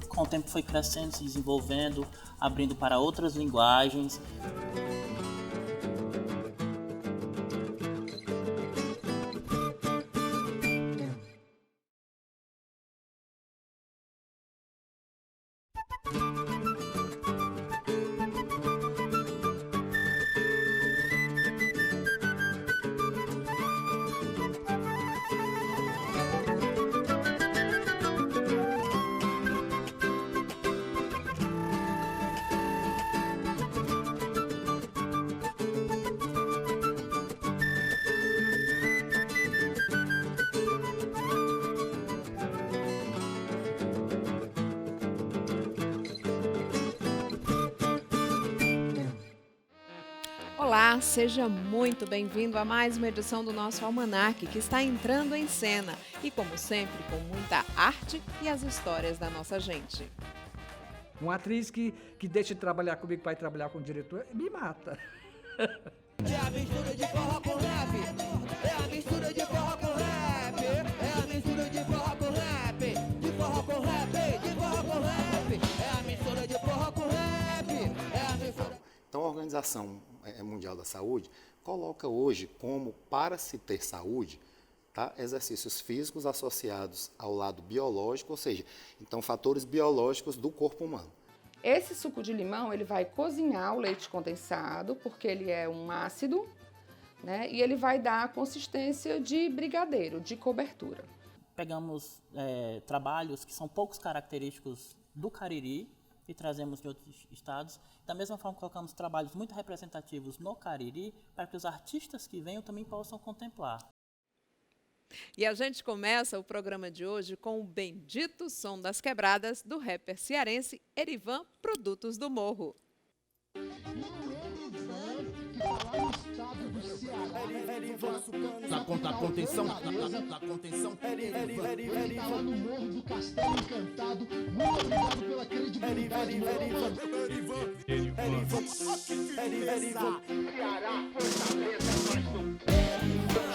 Com o tempo foi crescendo, se desenvolvendo, abrindo para outras linguagens. Olá, seja muito bem-vindo a mais uma edição do nosso Almanaque, que está entrando em cena e, como sempre, com muita arte e as histórias da nossa gente. Uma atriz que deixa de trabalhar comigo para ir trabalhar com o diretor, me mata. É a mistura de forró com rap. É a mistura de forró com rap. É a mistura de forró com rap. De forró com rap. De forró com rap. É a mistura de forró com rap. É a mistura. Então, a Organização Mundial da Saúde coloca hoje como, para se ter saúde, tá, exercícios físicos associados ao lado biológico, ou seja, então fatores biológicos do corpo humano. Esse suco de limão, ele vai cozinhar o leite condensado, porque ele é um ácido, né? E ele vai dar a consistência de brigadeiro, de cobertura. Pegamos trabalhos que são poucos característicos do Cariri e trazemos de outros estados. Da mesma forma, colocamos trabalhos muito representativos no Cariri para que os artistas que venham também possam contemplar. E a gente começa o programa de hoje com o bendito som das quebradas do rapper cearense Erivan, Produtos do Morro. Da contenção. Erivan no Morro do Castelo Encantado. Muito obrigado pela credibilidade.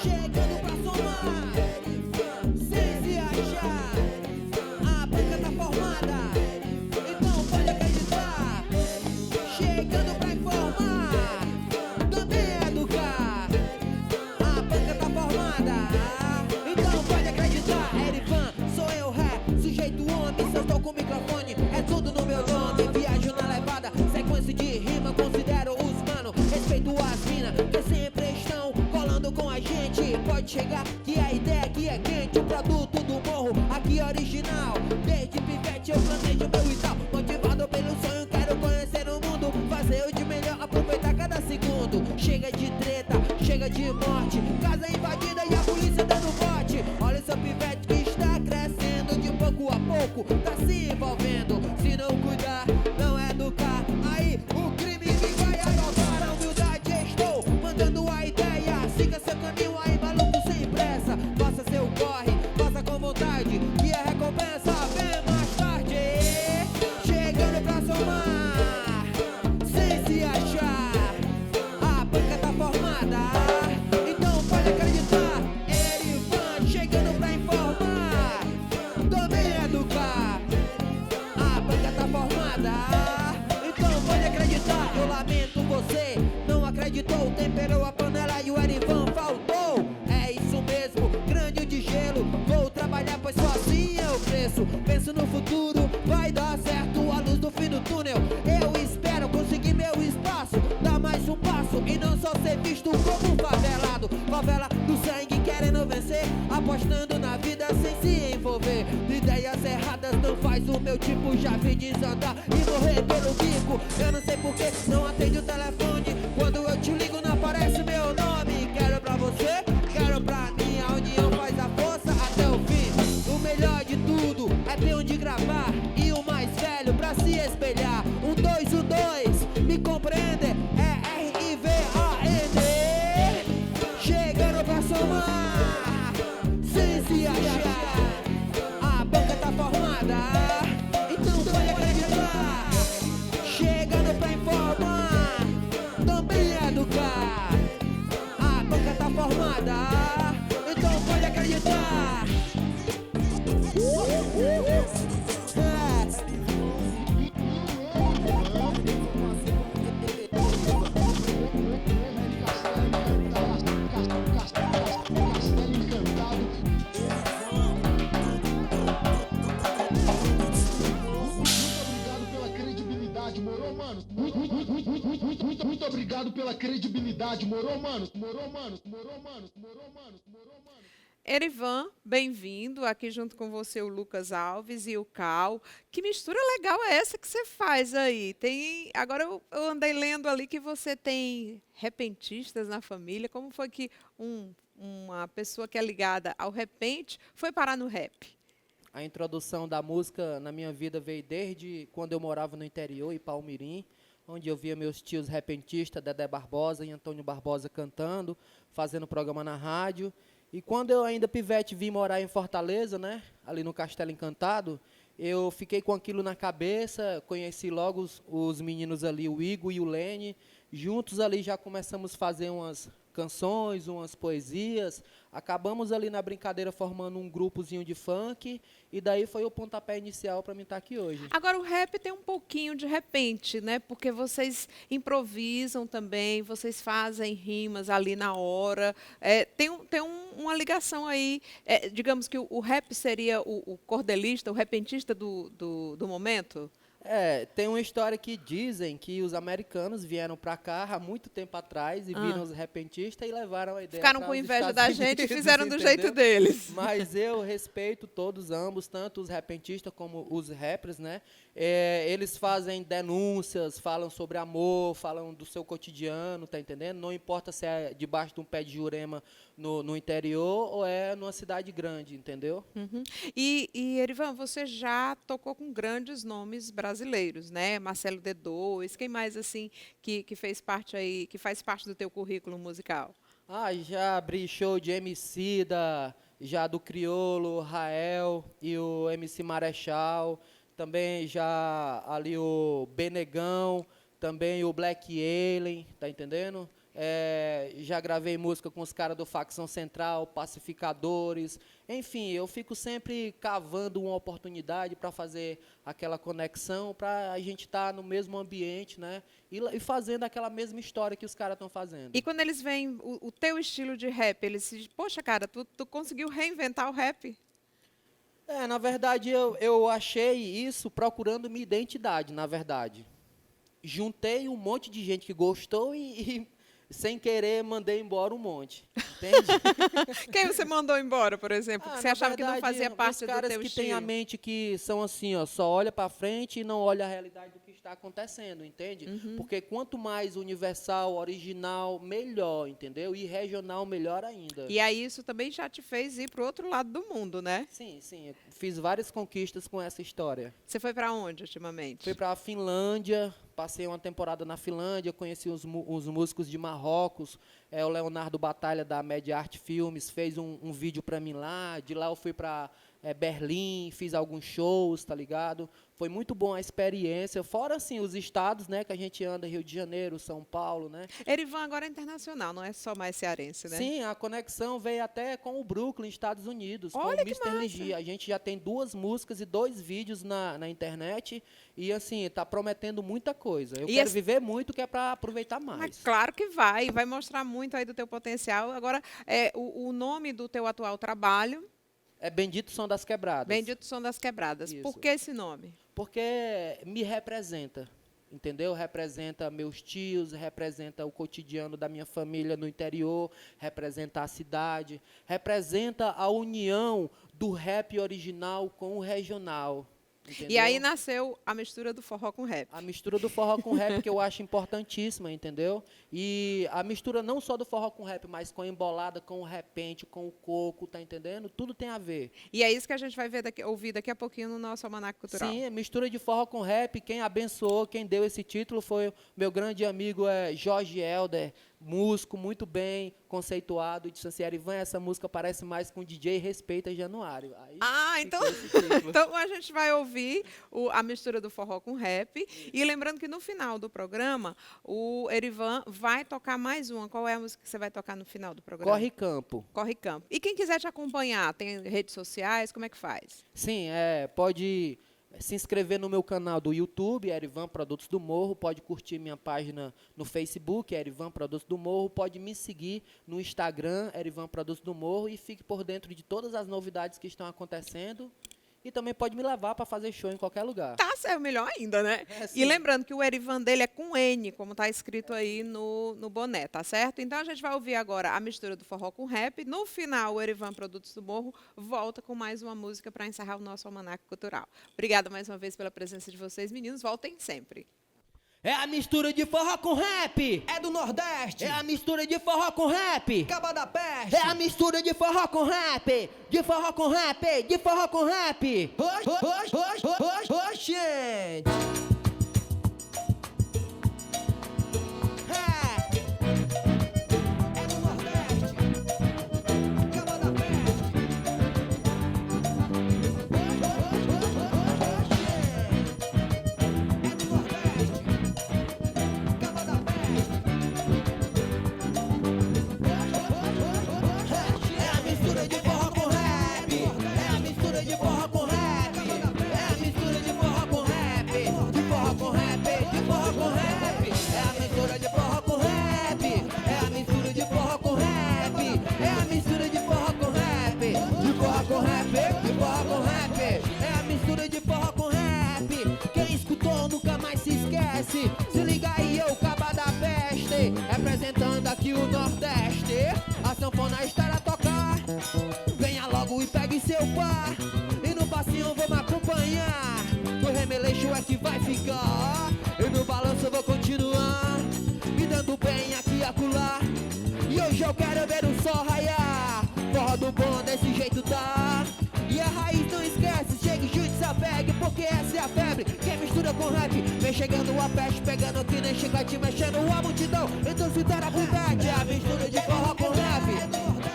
Chegando pra somar. Sem se achar. A banca tá formada. Então pode acreditar. Chegando pra informar. Também educar. A banca tá formada. Então pode acreditar. Erivan, sou eu, sujeito homem. Se eu tô com o microfone, é tudo no meu nome. Viajo na levada, sequência de rima. Considero os mano, respeito as minas que sempre estão colando com a gente. Pode chegar que a ideia aqui é quente. O produto do morro aqui é original. Desde pivete eu planejo meu e tal. Motivado pelo sonho, quero conhecer o mundo. Fazer o de melhor, aproveitar cada segundo. Chega de treta, chega de morte. Casa invadida e a polícia dando bote. Olha o seu pivete que está crescendo. De pouco a pouco tá se envolvendo. Se não cuidar, não educar, aí o crime me vai adotar. A humildade estou mandando a ideia. Siga seu caminho aí, maluco, sem pressa. Faça seu corre, faça com vontade, que a recompensa vem mais tarde. Chegando pra somar, sem se achar. A banca tá formada, então pode acreditar. Erivan chegando pra informar, também educar. A banca tá formada, então pode acreditar. Eu lamento você, não acreditou. Temperou a panela e o Erivan faltou. É isso mesmo, grande de gelo. Vou trabalhar, pois só assim eu cresço. Penso no futuro, vai dar certo. A luz do fim do túnel, eu espero conseguir meu espaço. Dar mais um passo e não só ser visto como um favelado. Favela do sangue querendo vencer, apostando na vida sem se envolver. Ideias erradas não faz o meu tipo. Já vi desandar e morrer pelo bico. Eu não sei porque não atende o telefone. Quando eu te ligo não aparece meu nome. Quero pra você, quero pra mim. A união faz a força até o fim. O melhor de tudo é ter onde gravar e o mais velho pra se espelhar. 1, 2, 1, 2, me compreende? É R-I-V-A-N. Chegando pra somar, sem se achar. A banca tá formada, então pode acreditar. Chegando pra informar, também educar. A banca tá formada, então pode acreditar. Castelo Encantado. Muito obrigado pela credibilidade, morou, mano? Muito obrigado pela credibilidade, morou, mano? Morou, mano? Morou, mano? Morou, mano? Morou, mano? Erivan, bem-vindo. Aqui junto com você o Lucas Alves e o Cal. Que mistura legal é essa que você faz aí? Agora eu andei lendo ali que você tem repentistas na família. Como foi que uma pessoa que é ligada ao repente foi parar no rap? A introdução da música na minha vida veio desde quando eu morava no interior, em Palmirim, onde eu via meus tios repentistas, Dedé Barbosa e Antônio Barbosa cantando, fazendo programa na rádio. E quando eu ainda pivete vim morar em Fortaleza, né, ali no Castelo Encantado, eu fiquei com aquilo na cabeça, conheci logo os meninos ali, o Igor e o Lene. Juntos ali já começamos a fazer umas canções, umas poesias. Acabamos ali na brincadeira formando um grupozinho de funk. E daí foi o pontapé inicial para mim estar aqui hoje. Agora, o rap tem um pouquinho de repente, né? Porque vocês improvisam também, vocês fazem rimas ali na hora. Uma ligação aí. Digamos que o rap seria o cordelista, o repentista do momento? Tem uma história que dizem que os americanos vieram para cá há muito tempo atrás e viram os repentistas e levaram a ideia. Ficaram com inveja da gente e fizeram do jeito deles. Mas eu respeito todos ambos, tanto os repentistas como os rappers, né? Eles fazem denúncias, falam sobre amor, falam do seu cotidiano, tá entendendo? Não importa se é debaixo de um pé de jurema no interior ou é numa cidade grande, entendeu? Uhum. E Erivan, você já tocou com grandes nomes brasileiros, né? Marcelo D2, quem mais assim que fez parte aí, que faz parte do teu currículo musical? Já abri show de Emicida, já do Criolo, Rael e o MC Marechal, também já ali o Benegão, também o Black Alien, tá entendendo? Já gravei música com os caras do Facção Central, Pacificadores, enfim, eu fico sempre cavando uma oportunidade para fazer aquela conexão, para a gente estar no mesmo ambiente, né? E fazendo aquela mesma história que os caras estão fazendo. E quando eles veem o teu estilo de rap, eles se dizem, poxa, cara, tu conseguiu reinventar o rap? Na verdade, eu achei isso procurando minha identidade, na verdade. Juntei um monte de gente que gostou e sem querer, mandei embora um monte. Entende? Quem você mandou embora, por exemplo? Que você achava que não fazia parte do teu estilo? Os caras que têm a mente que são assim, ó, só olha para frente e não olha a realidade do que está acontecendo, entende? Uhum. Porque quanto mais universal, original, melhor, entendeu? E regional, melhor ainda. E aí isso também já te fez ir para o outro lado do mundo, né? Sim, sim. Eu fiz várias conquistas com essa história. Você foi para onde ultimamente? Fui para a Finlândia. Passei uma temporada na Finlândia, conheci os músicos de Marrocos, o Leonardo Batalha, da Media Art Filmes, fez um vídeo para mim lá. De lá eu fui para Berlim, fiz alguns shows, tá ligado? Foi muito bom a experiência, fora assim, os estados, né, que a gente anda, Rio de Janeiro, São Paulo, né? Erivan agora é internacional, não é só mais cearense, né? Sim, a conexão veio até com o Brooklyn, Estados Unidos, Olha com o que Mr. massa. Ligia. A gente já tem 2 músicas e 2 vídeos na internet e, assim, tá prometendo muita coisa. Eu quero viver muito, que é para aproveitar mais. Mas claro que vai mostrar muito aí do teu potencial. Agora, o nome do teu atual trabalho... É Bendito Som das Quebradas. Bendito Som das Quebradas. Isso. Por que esse nome? Porque me representa, entendeu? Representa meus tios, representa o cotidiano da minha família no interior, representa a cidade, representa a união do rap original com o regional. Entendeu? E aí nasceu a mistura do forró com rap. A mistura do forró com rap, que eu acho importantíssima, entendeu? E a mistura não só do forró com rap, mas com a embolada, com o repente, com o coco, tá entendendo? Tudo tem a ver. E é isso que a gente vai ouvir daqui a pouquinho no nosso Almanac Cultural. Sim, mistura de forró com rap. Quem abençoou, quem deu esse título foi o meu grande amigo Jorge Helder, músico muito bem conceituado, e disse assim, Erivan, essa música parece mais com DJ Respeita Januário. Aí então a gente vai ouvir a mistura do forró com rap. E lembrando que no final do programa, o Erivan vai tocar mais uma. Qual é a música que você vai tocar no final do programa? Corre Campo. Corre Campo. E quem quiser te acompanhar, tem redes sociais, como é que faz? Sim, pode se inscrever no meu canal do YouTube, Erivan Produtos do Morro, pode curtir minha página no Facebook, Erivan Produtos do Morro, pode me seguir no Instagram, Erivan Produtos do Morro, e fique por dentro de todas as novidades que estão acontecendo. E também pode me levar para fazer show em qualquer lugar. Tá certo, melhor ainda, né? E lembrando que o Erivan dele é com N, como está escrito aí no boné, tá certo? Então a gente vai ouvir agora a mistura do forró com rap. No final, o Erivan Produtos do Morro volta com mais uma música para encerrar o nosso Almanac Cultural. Obrigada mais uma vez pela presença de vocês, meninos. Voltem sempre. É a mistura de forró com rap. É do Nordeste. É a mistura de forró com rap. Caba da Peste. É a mistura de forró com rap. De forró com rap. De forró com rap. Gente. é que vai ficar. E no balanço eu vou continuar, me dando bem aqui e acolá. E hoje eu quero ver o sol raiar. Forró do bom desse jeito tá. E a raiz não esquece, chega e chute, se apegue, porque essa é a febre. Quem mistura com rap, vem chegando a peste, pegando que nem chiclete, mexendo a multidão. Então se torna pivete, é a mistura de forró com rap.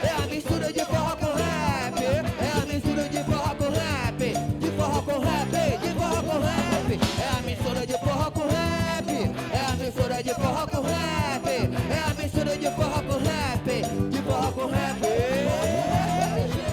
É a mistura de forró com rap. É a mistura de forró com rap. De forró com rap, de forró com rap. É a mistura de forró com rap. É a mistura de forró com rap. É a mistura de forró com rap. De forró com rap.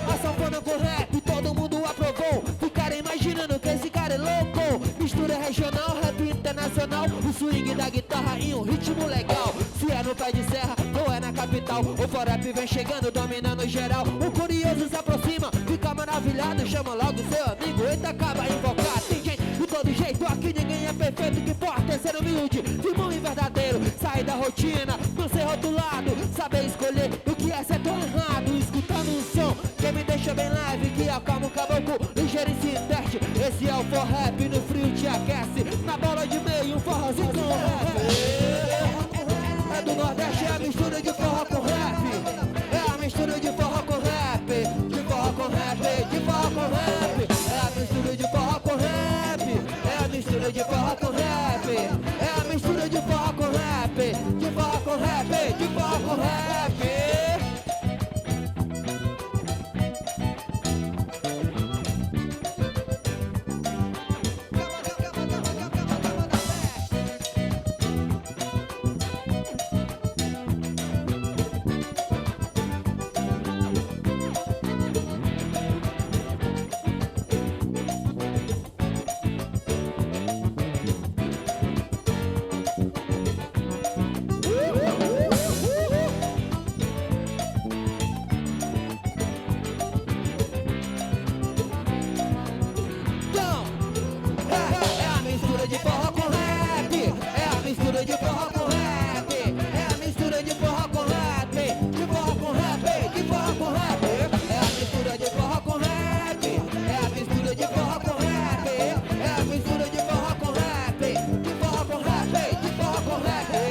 A sanfona com rap, todo mundo aprovou. Ficaram imaginando que esse cara é louco. Mistura regional, rap internacional. O swing da guitarra em um ritmo legal. Se é no pé de serra ou é na capital, o forrap vem chegando, dominando geral. O curioso se aproxima, fica maravilhado. Chama logo seu amigo, eita, acaba invocar. Tem gente de todo jeito, aqui ninguém é perfeito. Que importa é ser humilde, firmão e verdadeiro. Sair da rotina, não ser rotulado. Saber escolher o que é certo ou errado. Escutando um som que me deixa bem leve, que acalma o caboclo, ligeiro e se interte. Esse é o forrap, no frio te aquece. Na bola de meio, um forrozinho com rap. É do Nordeste, é a mistura de forró com rap. É a mistura de forró com rap. De forró com rap, de forró com rap. É a mistura de forró com rap. É a mistura de forró com rap. É a mistura de forró com rap. De forró com rap, de forró com rap. É a mistura de forró com rap. É a mistura de forró com rap. É a mistura de forró com rap. De forró com rap, de forró com rap. É a mistura de forró com rap. É a mistura de forró com rap. É a mistura de forró com rap. De forró com rap, de forró com rap. É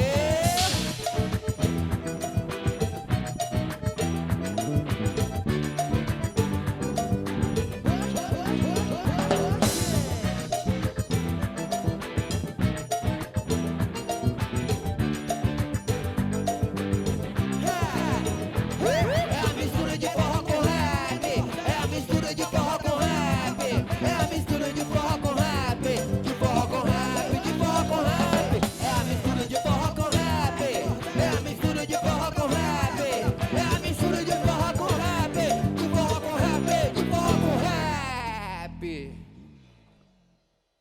a mistura de forró com rap. É a mistura de forró com rap. É a mistura de forró com rap. De forró com rap, de forró com rap. É a mistura de forró com rap. É a mistura de forró com rap. É a mistura de forró com rap. De forró com rap, de forró com rap.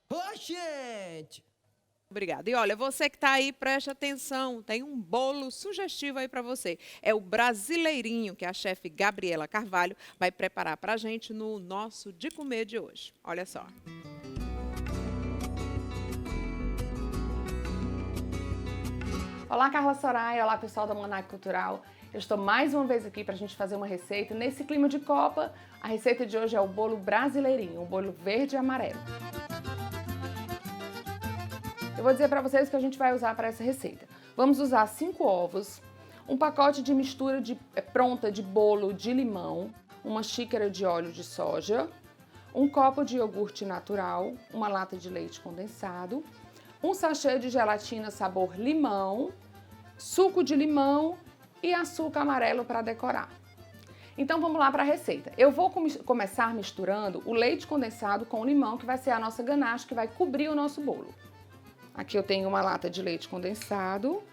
Ô, gente! Obrigada. E olha, você que está aí, preste atenção, tem um bolo sugestivo aí para você. É o brasileirinho que a chefe Gabriela Carvalho vai preparar para a gente no nosso De Comer de hoje. Olha só. Olá, Carla Soraya. Olá, pessoal da Manac Cultural. Eu estou mais uma vez aqui para a gente fazer uma receita. Nesse clima de Copa, a receita de hoje é o bolo brasileirinho, um bolo verde e amarelo. Eu vou dizer para vocês o que a gente vai usar para essa receita. Vamos usar 5 ovos, um pacote de mistura pronta de bolo de limão, uma xícara de óleo de soja, um copo de iogurte natural, uma lata de leite condensado, um sachê de gelatina sabor limão, suco de limão e açúcar amarelo para decorar. Então vamos lá para a receita. Eu vou começar misturando o leite condensado com o limão, que vai ser a nossa ganache, que vai cobrir o nosso bolo. Aqui eu tenho uma lata de leite condensado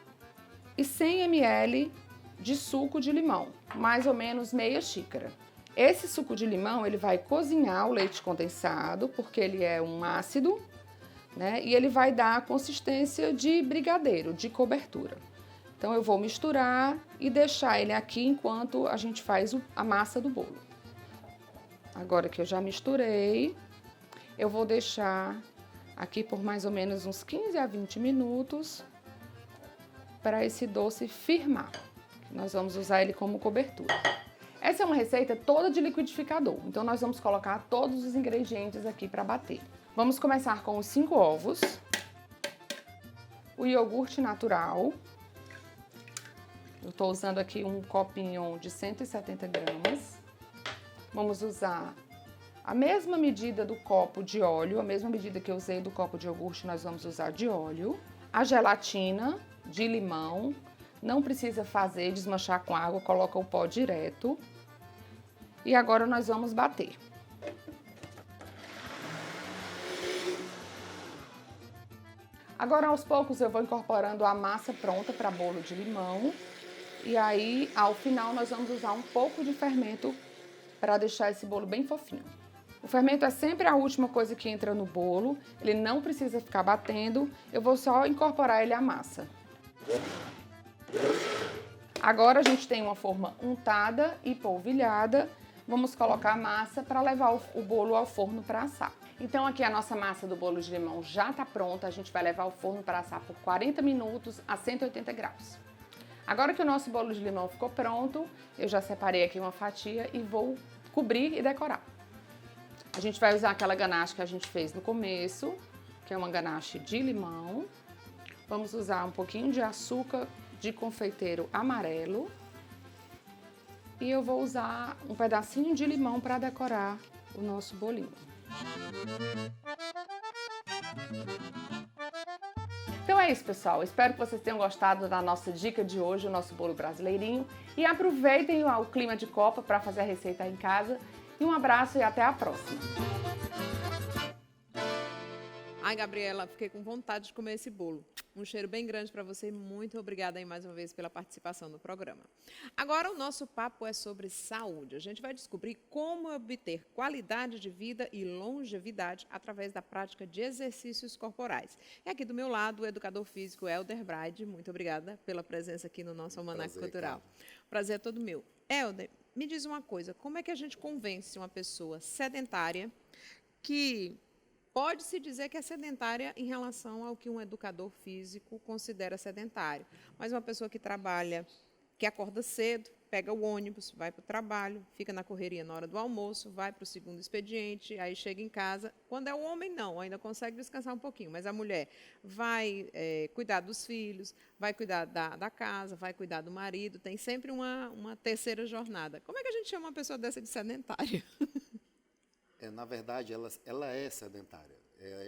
e 100 ml de suco de limão, mais ou menos meia xícara. Esse suco de limão, ele vai cozinhar o leite condensado, porque ele é um ácido, né? E ele vai dar a consistência de brigadeiro, de cobertura. Então eu vou misturar e deixar ele aqui enquanto a gente faz a massa do bolo. Agora que eu já misturei, eu vou deixar aqui por mais ou menos uns 15 a 20 minutos para esse doce firmar. Nós vamos usar ele como cobertura. Essa é uma receita toda de liquidificador, então nós vamos colocar todos os ingredientes aqui para bater. Vamos começar com os 5 ovos, o iogurte natural. Eu estou usando aqui um copinho de 170 gramas. Vamos usar a mesma medida do copo de óleo, a mesma medida que eu usei do copo de iogurte, nós vamos usar de óleo. A gelatina de limão, não precisa fazer, desmanchar com água, coloca o pó direto. E agora nós vamos bater. Agora, aos poucos, eu vou incorporando a massa pronta para bolo de limão. E aí, ao final, nós vamos usar um pouco de fermento para deixar esse bolo bem fofinho. O fermento é sempre a última coisa que entra no bolo. Ele não precisa ficar batendo. Eu vou só incorporar ele à massa. Agora, a gente tem uma forma untada e polvilhada. Vamos colocar a massa para levar o bolo ao forno para assar. Então aqui a nossa massa do bolo de limão já está pronta, a gente vai levar ao forno para assar por 40 minutos a 180 graus. Agora que o nosso bolo de limão ficou pronto, eu já separei aqui uma fatia e vou cobrir e decorar. A gente vai usar aquela ganache que a gente fez no começo, que é uma ganache de limão. Vamos usar um pouquinho de açúcar de confeiteiro amarelo. E eu vou usar um pedacinho de limão para decorar o nosso bolinho. Então é isso, pessoal. Espero que vocês tenham gostado da nossa dica de hoje, o nosso bolo brasileirinho. E aproveitem o clima de Copa para fazer a receita em casa. E um abraço e até a próxima. Ai, Gabriela, fiquei com vontade de comer esse bolo. Um cheiro bem grande para você e muito obrigada aí mais uma vez pela participação no programa. Agora o nosso papo é sobre saúde. A gente vai descobrir como obter qualidade de vida e longevidade através da prática de exercícios corporais. E aqui do meu lado, o educador físico Helder Braide. Muito obrigada pela presença aqui no nosso Almanac Cultural. Prazer é todo meu. Helder, me diz uma coisa, como é que a gente convence uma pessoa sedentária que pode-se dizer que é sedentária em relação ao que um educador físico considera sedentário. Mas uma pessoa que trabalha, que acorda cedo, pega o ônibus, vai para o trabalho, fica na correria na hora do almoço, vai para o segundo expediente, aí chega em casa. Quando é o homem, não, ainda consegue descansar um pouquinho. Mas a mulher vai cuidar dos filhos, vai cuidar da casa, vai cuidar do marido. Tem sempre uma terceira jornada. Como é que a gente chama uma pessoa dessa de sedentária? Na verdade, ela é sedentária.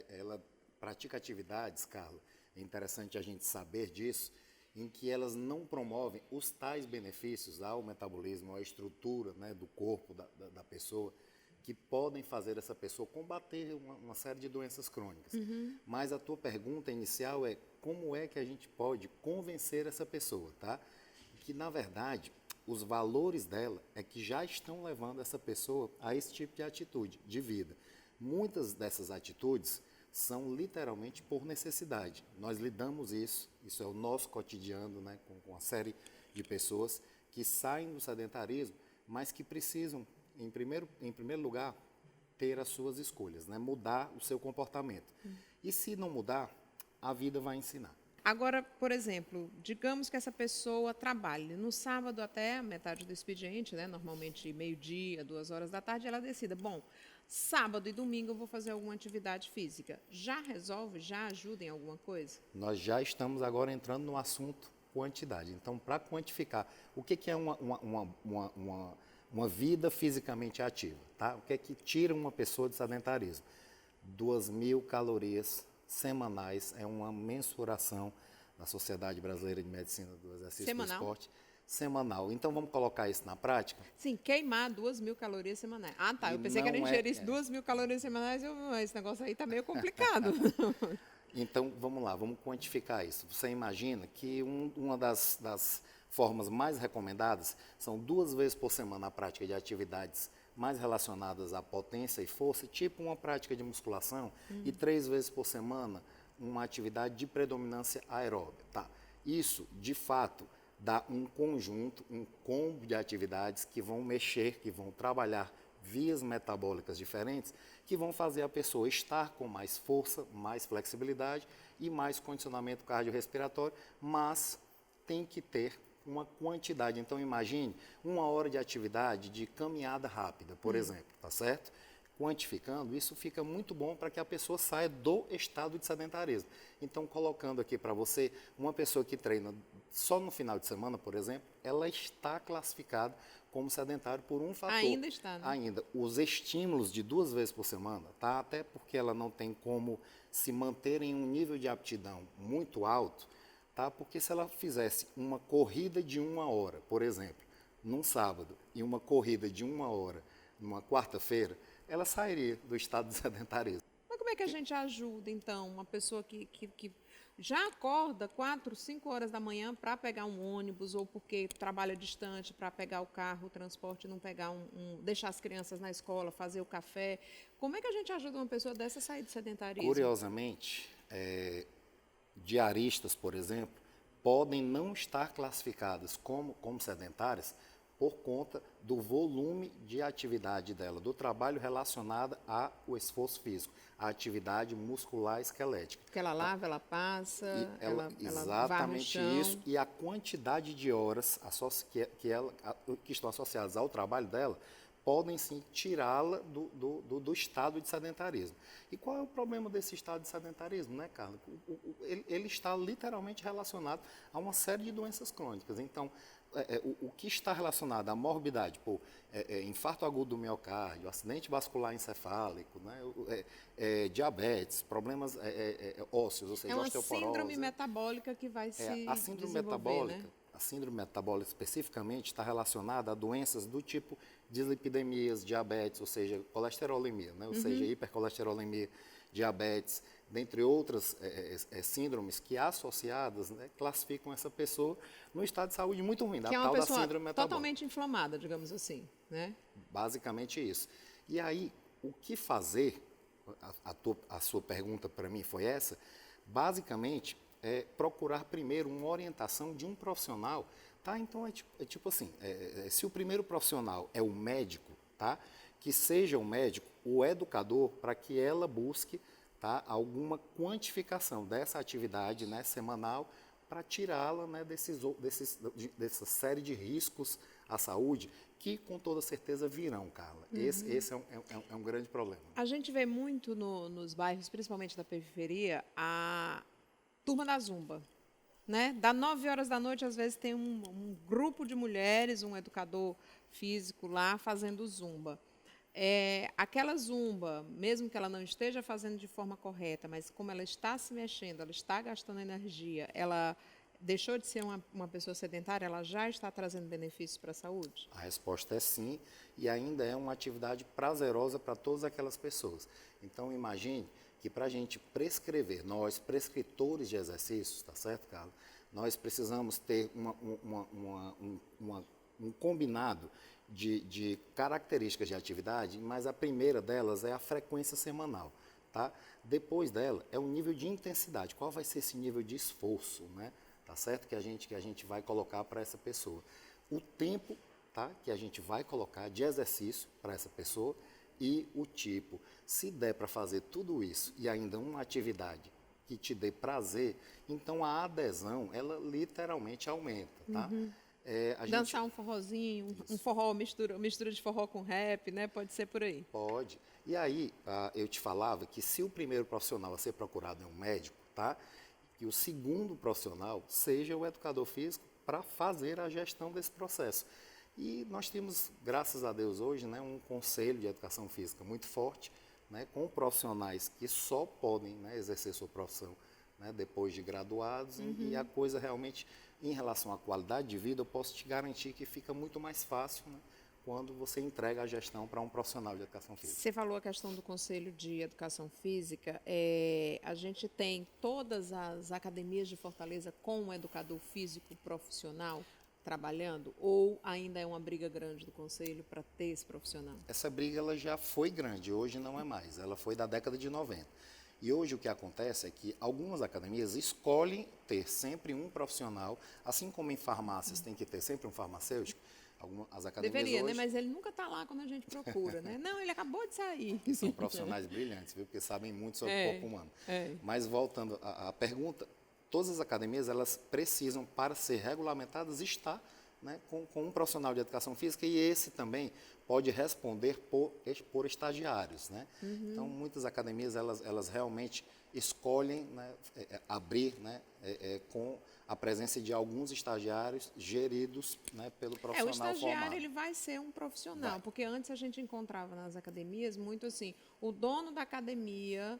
Ela pratica atividades, Carla, é interessante a gente saber disso, em que elas não promovem os tais benefícios ao metabolismo, à estrutura, né, do corpo da pessoa, que podem fazer essa pessoa combater uma série de doenças crônicas. Mas a tua pergunta inicial é como é que a gente pode convencer essa pessoa, tá? Que, na verdade, os valores dela é que já estão levando essa pessoa a esse tipo de atitude de vida. Muitas dessas atitudes são literalmente por necessidade. Nós lidamos isso é o nosso cotidiano, né, com uma série de pessoas que saem do sedentarismo, mas que precisam, em primeiro lugar, ter as suas escolhas, né, mudar o seu comportamento. E se não mudar, a vida vai ensinar. Agora, por exemplo, digamos que essa pessoa trabalhe no sábado até a metade do expediente, né? Normalmente meio-dia, 2 horas da tarde, ela decida, bom, sábado e domingo eu vou fazer alguma atividade física. Já resolve, já ajuda em alguma coisa? Nós já estamos agora entrando no assunto quantidade. Então, para quantificar, o que é uma vida fisicamente ativa? Tá? O que é que tira uma pessoa de sedentarismo? 2.000 calorias semanais, é uma mensuração da Sociedade Brasileira de Medicina do Exercício e do Esporte. Semanal. Então, vamos colocar isso na prática? Sim, queimar 2.000 calorias semanais. Ah, tá. Eu pensei que era ingerir 2.000 calorias semanais. Esse negócio aí tá meio complicado. Então, vamos lá, vamos quantificar isso. Você imagina que uma das formas mais recomendadas são 2 vezes por semana a prática de atividades mais relacionadas à potência e força, tipo uma prática de musculação, e 3 vezes por semana uma atividade de predominância aeróbica. Tá? Isso, de fato, dá um conjunto, um combo de atividades que vão mexer, que vão trabalhar vias metabólicas diferentes, que vão fazer a pessoa estar com mais força, mais flexibilidade e mais condicionamento cardiorrespiratório, mas tem que ter uma quantidade. Então, imagine 1 hora de atividade de caminhada rápida, por exemplo, tá certo? Quantificando, isso fica muito bom para que a pessoa saia do estado de sedentarismo. Então, colocando aqui para você, uma pessoa que treina só no final de semana, por exemplo, ela está classificada como sedentário por um fator. Ainda está, né? Ainda. Os estímulos de 2 vezes por semana, tá? Até porque ela não tem como se manter em um nível de aptidão muito alto, tá? Porque se ela fizesse uma corrida de 1 hora, por exemplo, num sábado, e uma corrida de 1 hora numa quarta-feira, ela sairia do estado de sedentarismo. Mas como é que a gente ajuda, então, uma pessoa que já acorda 4, 5 horas da manhã para pegar um ônibus ou porque trabalha distante para pegar o carro, o transporte, não pegar deixar as crianças na escola, fazer o café? Como é que a gente ajuda uma pessoa dessa a sair do sedentarismo? Curiosamente, diaristas, por exemplo, podem não estar classificadas como sedentárias por conta do volume de atividade dela, do trabalho relacionado ao esforço físico, à atividade muscular esquelética. Porque ela lava, ela passa, E ela varre o exatamente chão. isso, e a quantidade de horas que estão associadas ao trabalho dela podem sim tirá-la do estado de sedentarismo. E qual é o problema desse estado de sedentarismo, né, Carla? Ele está literalmente relacionado a uma série de doenças crônicas. Então, o que está relacionado à morbidade, infarto agudo do miocárdio, acidente vascular encefálico, né, diabetes, problemas ósseos, ou seja, É uma osteoporose. síndrome metabólica que vai se A síndrome desenvolver, metabólica, né? a síndrome metabólica especificamente está relacionada a doenças do tipo dislipidemias, diabetes, ou seja, colesterolemia, né? Ou seja, hipercolesterolemia, diabetes, dentre outras síndromes que associadas, né, classificam essa pessoa no estado de saúde muito ruim, da Que é uma tal da pessoa síndrome metabólica. totalmente inflamada, digamos assim, né? Basicamente isso. E aí, o que fazer? A sua pergunta para mim foi essa. Basicamente, é procurar primeiro uma orientação de um profissional, tá? Então, é tipo assim, se o primeiro profissional é o médico, tá? Que seja o médico, o educador, para que ela busque, tá, alguma quantificação dessa atividade, né, semanal, para tirá-la, né, dessa série de riscos à saúde, que com toda certeza virão, Carla. Esse é um grande problema. A gente vê muito nos bairros, principalmente da periferia, a turma da Zumba, né? Das 9 horas da noite, às vezes, tem um grupo de mulheres, um educador físico lá fazendo Zumba. Aquela Zumba, mesmo que ela não esteja fazendo de forma correta, mas como ela está se mexendo, ela está gastando energia, ela deixou de ser uma pessoa sedentária, ela já está trazendo benefícios para a saúde? A resposta é sim, e ainda é uma atividade prazerosa para todas aquelas pessoas. Então, imagine que para a gente prescrever, nós, prescritores de exercícios, tá certo, Carla? Nós precisamos ter um combinado de características de atividade, mas a primeira delas é a frequência semanal, tá? Depois dela é o nível de intensidade, qual vai ser esse nível de esforço, né? Tá certo? Que a gente vai colocar para essa pessoa. O tempo, tá? Que a gente vai colocar de exercício para essa pessoa e o tipo. Se der para fazer tudo isso e ainda uma atividade que te dê prazer, então a adesão, ela literalmente aumenta, tá? Dançar um forrozinho, um forró, mistura de forró com rap, né? Pode ser por aí. Pode. E aí, eu te falava que se o primeiro profissional a ser procurado é um médico, tá? Que o segundo profissional seja o educador físico para fazer a gestão desse processo. E nós temos, graças a Deus, hoje, né, um conselho de educação física muito forte, né, com profissionais que só podem, né, exercer sua profissão, né, depois de graduados. E a coisa realmente, em relação à qualidade de vida, eu posso te garantir que fica muito mais fácil, né, quando você entrega a gestão para um profissional de educação física. Você falou a questão do Conselho de Educação Física. A gente tem todas as academias de Fortaleza com um educador físico profissional trabalhando, ou ainda é uma briga grande do Conselho para ter esse profissional? Essa briga ela já foi grande, hoje não é mais. Ela foi da década de 90. E hoje o que acontece é que algumas academias escolhem ter sempre um profissional, assim como em farmácias tem que ter sempre um farmacêutico. As academias Deveria, hoje, né? Mas ele nunca está lá quando a gente procura, né? Não, ele acabou de sair. que são profissionais brilhantes, viu? Porque sabem muito sobre o corpo humano. Mas voltando à pergunta, todas as academias, elas precisam, para ser regulamentadas, estar, né, com um profissional de educação física, e esse também pode responder por estagiários, né? Então, muitas academias, elas realmente escolhem, né, abrir, né, com a presença de alguns estagiários geridos, né, pelo profissional O estagiário formado. ele vai ser um profissional, Vai. porque antes a gente encontrava nas academias muito assim, o dono da academia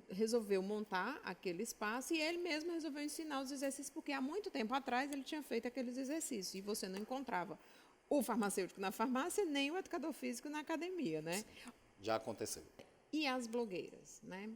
resolveu montar aquele espaço e ele mesmo resolveu ensinar os exercícios, porque há muito tempo atrás ele tinha feito aqueles exercícios e você não encontrava o farmacêutico na farmácia nem o educador físico na academia, né? Já aconteceu. E as blogueiras, né?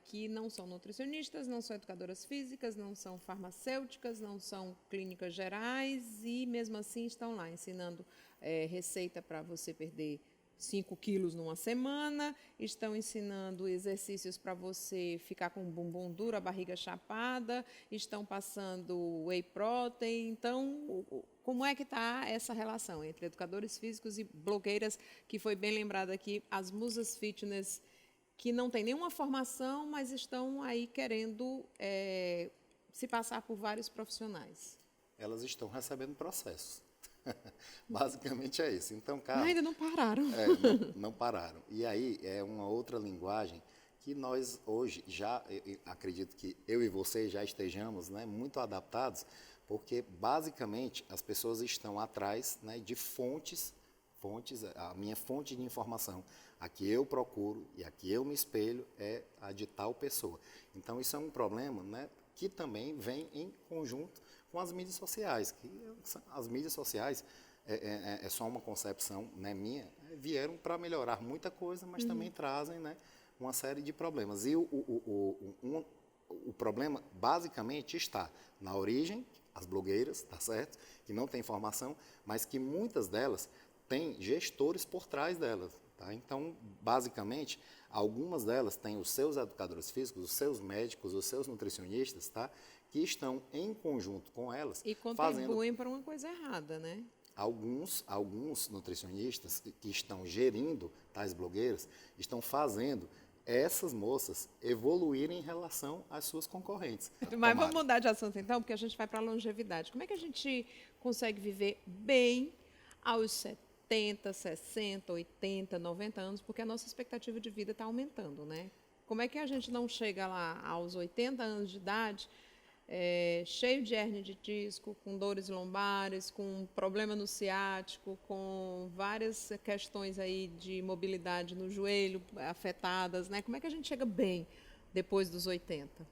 Que não são nutricionistas, não são educadoras físicas, não são farmacêuticas, não são clínicas gerais e mesmo assim estão lá ensinando receita para você perder 5 quilos numa semana, estão ensinando exercícios para você ficar com o bumbum duro, a barriga chapada, estão passando whey protein. Então, como é que está essa relação entre educadores físicos e blogueiras, que foi bem lembrado aqui, as musas fitness, que não têm nenhuma formação, mas estão aí querendo se passar por vários profissionais? Elas estão recebendo processos. Basicamente é isso. Então, cara, ainda não pararam. Não pararam. E aí é uma outra linguagem que nós hoje já, acredito que eu e você já estejamos, né, muito adaptados, porque basicamente as pessoas estão atrás, né, de fontes, a minha fonte de informação, a que eu procuro e a que eu me espelho é a de tal pessoa. Então isso é um problema, né, que também vem em conjunto com as mídias sociais, que as mídias sociais é só uma concepção, né, minha, vieram para melhorar muita coisa, mas também trazem, né, uma série de problemas. E o problema basicamente está na origem, as blogueiras, tá certo, que não têm formação, mas que muitas delas têm gestores por trás delas. Tá? Então, basicamente, algumas delas têm os seus educadores físicos, os seus médicos, os seus nutricionistas, tá? Que estão em conjunto com elas. E contribuem para uma coisa errada, né? Alguns nutricionistas que estão gerindo tais blogueiras estão fazendo essas moças evoluírem em relação às suas concorrentes. Mas vamos mudar de assunto então, porque a gente vai para a longevidade. Como é que a gente consegue viver bem aos 70, 60, 80, 90 anos, porque a nossa expectativa de vida está aumentando, né? Como é que a gente não chega lá aos 80 anos de idade, cheio de hérnia de disco, com dores lombares, com problema no ciático, com várias questões aí de mobilidade no joelho afetadas, né? Como é que a gente chega bem depois dos 80?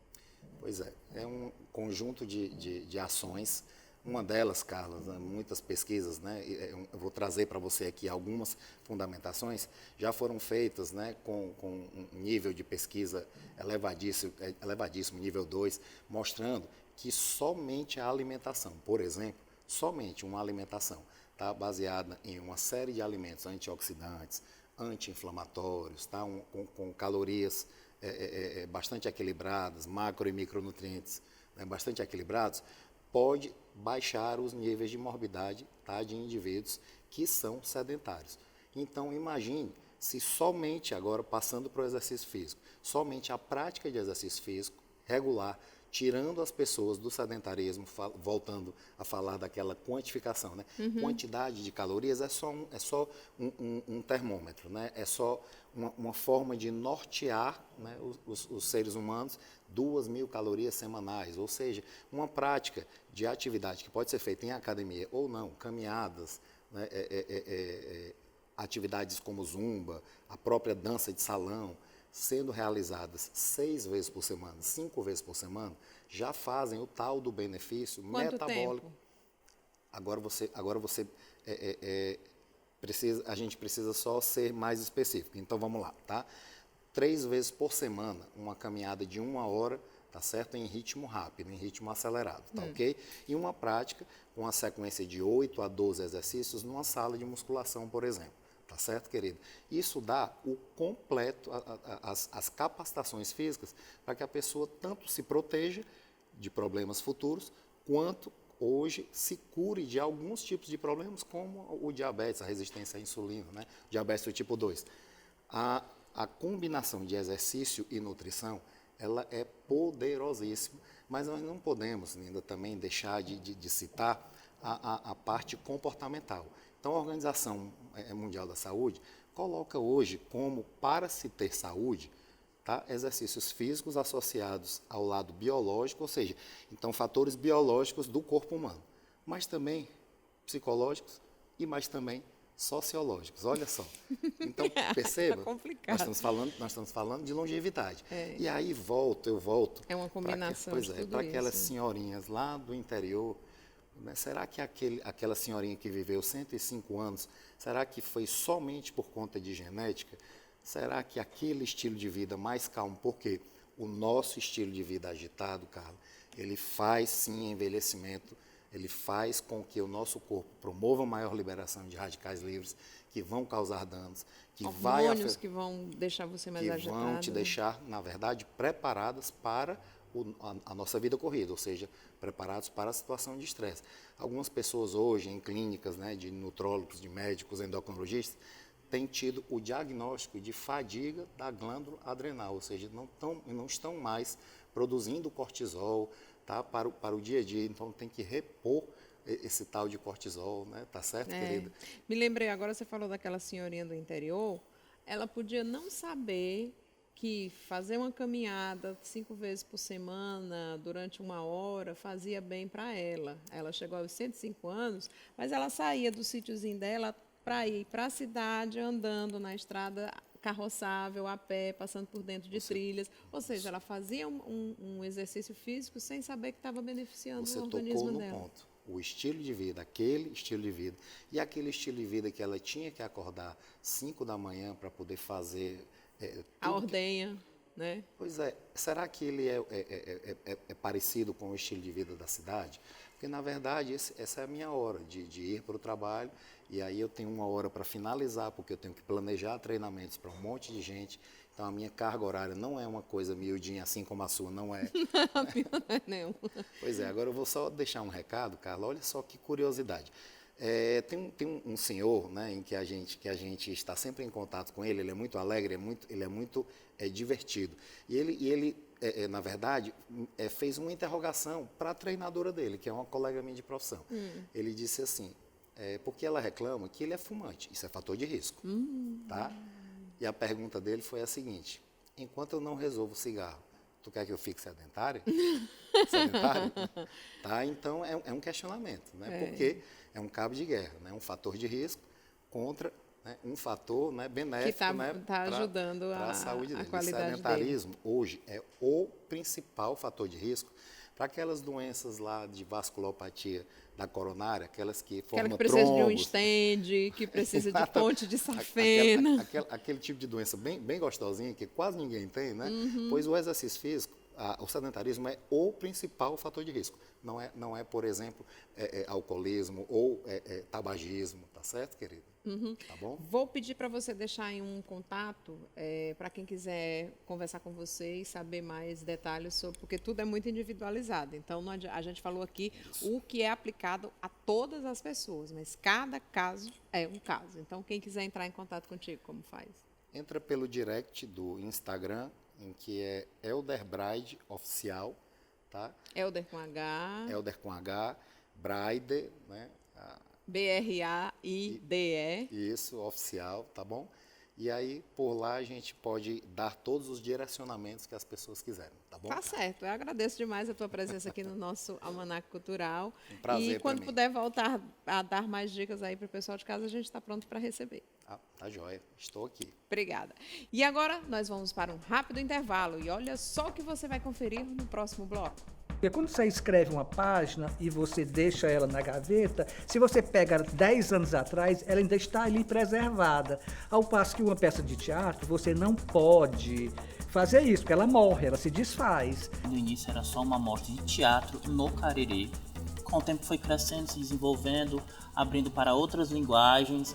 Pois é um conjunto de ações. Uma delas, Carla, muitas pesquisas, né, eu vou trazer para você aqui algumas fundamentações, já foram feitas, né, com um nível de pesquisa elevadíssimo, nível 2, mostrando que somente a alimentação, por exemplo, somente uma alimentação, tá, baseada em uma série de alimentos antioxidantes, anti-inflamatórios, tá, com calorias bastante equilibradas, macro e micronutrientes, né, bastante equilibrados, pode baixar os níveis de morbidade, tá, de indivíduos que são sedentários. Então, imagine se somente, agora passando para o exercício físico, somente a prática de exercício físico regular, tirando as pessoas do sedentarismo, voltando a falar daquela quantificação, né? Quantidade de calorias é só um termômetro, né? É só uma forma de nortear, né, os seres humanos 2.000 calorias semanais, ou seja, uma prática de atividade que pode ser feita em academia ou não, caminhadas, né, atividades como zumba, a própria dança de salão, sendo realizadas 6 vezes por semana, 5 vezes por semana, já fazem o tal do benefício metabólico. Tempo? Agora você precisa, a gente precisa só ser mais específico. Então vamos lá, tá? 3 vezes por semana, uma caminhada de 1 hora, tá certo? Em ritmo rápido, em ritmo acelerado, tá ok? E uma prática com a sequência de 8 a 12 exercícios numa sala de musculação, por exemplo. Tá certo, querido? Isso dá o completo, as capacitações físicas para que a pessoa tanto se proteja de problemas futuros, quanto hoje se cure de alguns tipos de problemas, como o diabetes, a resistência à insulina, né? Diabetes do tipo 2. A combinação de exercício e nutrição, ela é poderosíssima, Mas nós não podemos ainda também deixar de citar a parte comportamental. Então, a Organização Mundial da Saúde coloca hoje como, para se ter saúde, tá, exercícios físicos associados ao lado biológico, ou seja, então fatores biológicos do corpo humano, mas também psicológicos e mais também sociológicos. Olha só. Então, perceba, Tá complicado. nós estamos falando de longevidade. É. E aí eu volto. É uma combinação Pois de é, tudo para aquelas isso. senhorinhas lá do interior, né, será que aquela senhorinha que viveu 105 anos, será que foi somente por conta de genética? Será que aquele estilo de vida mais calmo, porque o nosso estilo de vida agitado, Carla, ele faz sim envelhecimento, ele faz com que o nosso corpo promova maior liberação de radicais livres, que vão causar danos, que Hormônios que vão deixar você mais agitado. vão te deixar, na verdade, preparadas para a nossa vida corrida, ou seja, preparados para a situação de estresse. Algumas pessoas hoje, em clínicas, né, de nutrólogos, de médicos, endocrinologistas, têm tido o diagnóstico de fadiga da glândula adrenal, ou seja, não estão mais produzindo cortisol, tá, para o dia a dia, então tem que repor esse tal de cortisol, né? Tá certo, querida? Me lembrei, agora você falou daquela senhorinha do interior, ela podia não saber que fazer uma caminhada 5 vezes por semana, durante 1 hora, fazia bem para ela. Ela chegou aos 105 anos, mas ela saía do sítiozinho dela para ir para a cidade, andando na estrada carroçável, a pé, passando por dentro de trilhas. Ou seja, ela fazia um exercício físico sem saber que estava beneficiando Você o organismo tocou no dela. ponto. O estilo de vida, aquele estilo de vida. E aquele estilo de vida que ela tinha que acordar 5 da manhã para poder fazer... A ordenha, né? Pois é. Será que ele é parecido com o estilo de vida da cidade? Porque, na verdade, essa é a minha hora de ir para o trabalho, e aí eu tenho 1 hora para finalizar, porque eu tenho que planejar treinamentos para um monte de gente. Então, a minha carga horária não é uma coisa miudinha, assim como a sua, não é. Não. Pois é, agora eu vou só deixar um recado, Carla, olha só que curiosidade. Tem um senhor, né, em que a gente está sempre em contato com ele é muito alegre, ele é muito divertido. E ele na verdade, fez uma interrogação para a treinadora dele, que é uma colega minha de profissão. Ele disse assim, porque ela reclama que ele é fumante, isso é fator de risco. Tá? E a pergunta dele foi a seguinte, enquanto eu não resolvo o cigarro, tu quer que eu fique sedentário? Sedentário? Tá? Então, é um questionamento, né? Porque é um cabo de guerra, né? Um fator de risco contra, né, um fator, né, benéfico, que tá ajudando para a saúde dele. A qualidade o sedentarismo, hoje, é o principal fator de risco para aquelas doenças lá de vasculopatia da coronária, aquelas que formam Aquela que precisa de um trombos. stent, que precisa de ponte de safena. Aquele tipo de doença bem gostosinha, que quase ninguém tem, né? Pois o exercício físico, o sedentarismo é o principal fator de risco. Não é por exemplo, alcoolismo ou tabagismo, tá certo, querida? Tá bom? Vou pedir para você deixar aí um contato para quem quiser conversar com você e saber mais detalhes sobre, porque tudo é muito individualizado. Então, a gente falou aqui o que é aplicado a todas as pessoas, mas cada caso é um caso. Então, quem quiser entrar em contato contigo, como faz? Entra pelo direct do Instagram, em que é Elder Braide Oficial, tá? Elder com H. Elder com H, Braide, né? BRAIDE. Isso, oficial, tá bom? E aí, por lá, a gente pode dar todos os direcionamentos que as pessoas quiserem, tá bom? Tá certo. Eu agradeço demais a tua presença aqui no nosso Almanac Cultural. Um prazer e quando pra mim. puder voltar a dar mais dicas aí para o pessoal de casa, a gente está pronto para receber. Tá joia. Estou aqui. Obrigada. E agora nós vamos para um rápido intervalo. E olha só o que você vai conferir no próximo bloco. Porque quando você escreve uma página e você deixa ela na gaveta, se você pega 10 anos atrás, ela ainda está ali preservada. Ao passo que uma peça de teatro, você não pode fazer isso, porque ela morre, ela se desfaz. No início era só uma amostra de teatro no Cariri. Com o tempo foi crescendo, se desenvolvendo, abrindo para outras linguagens.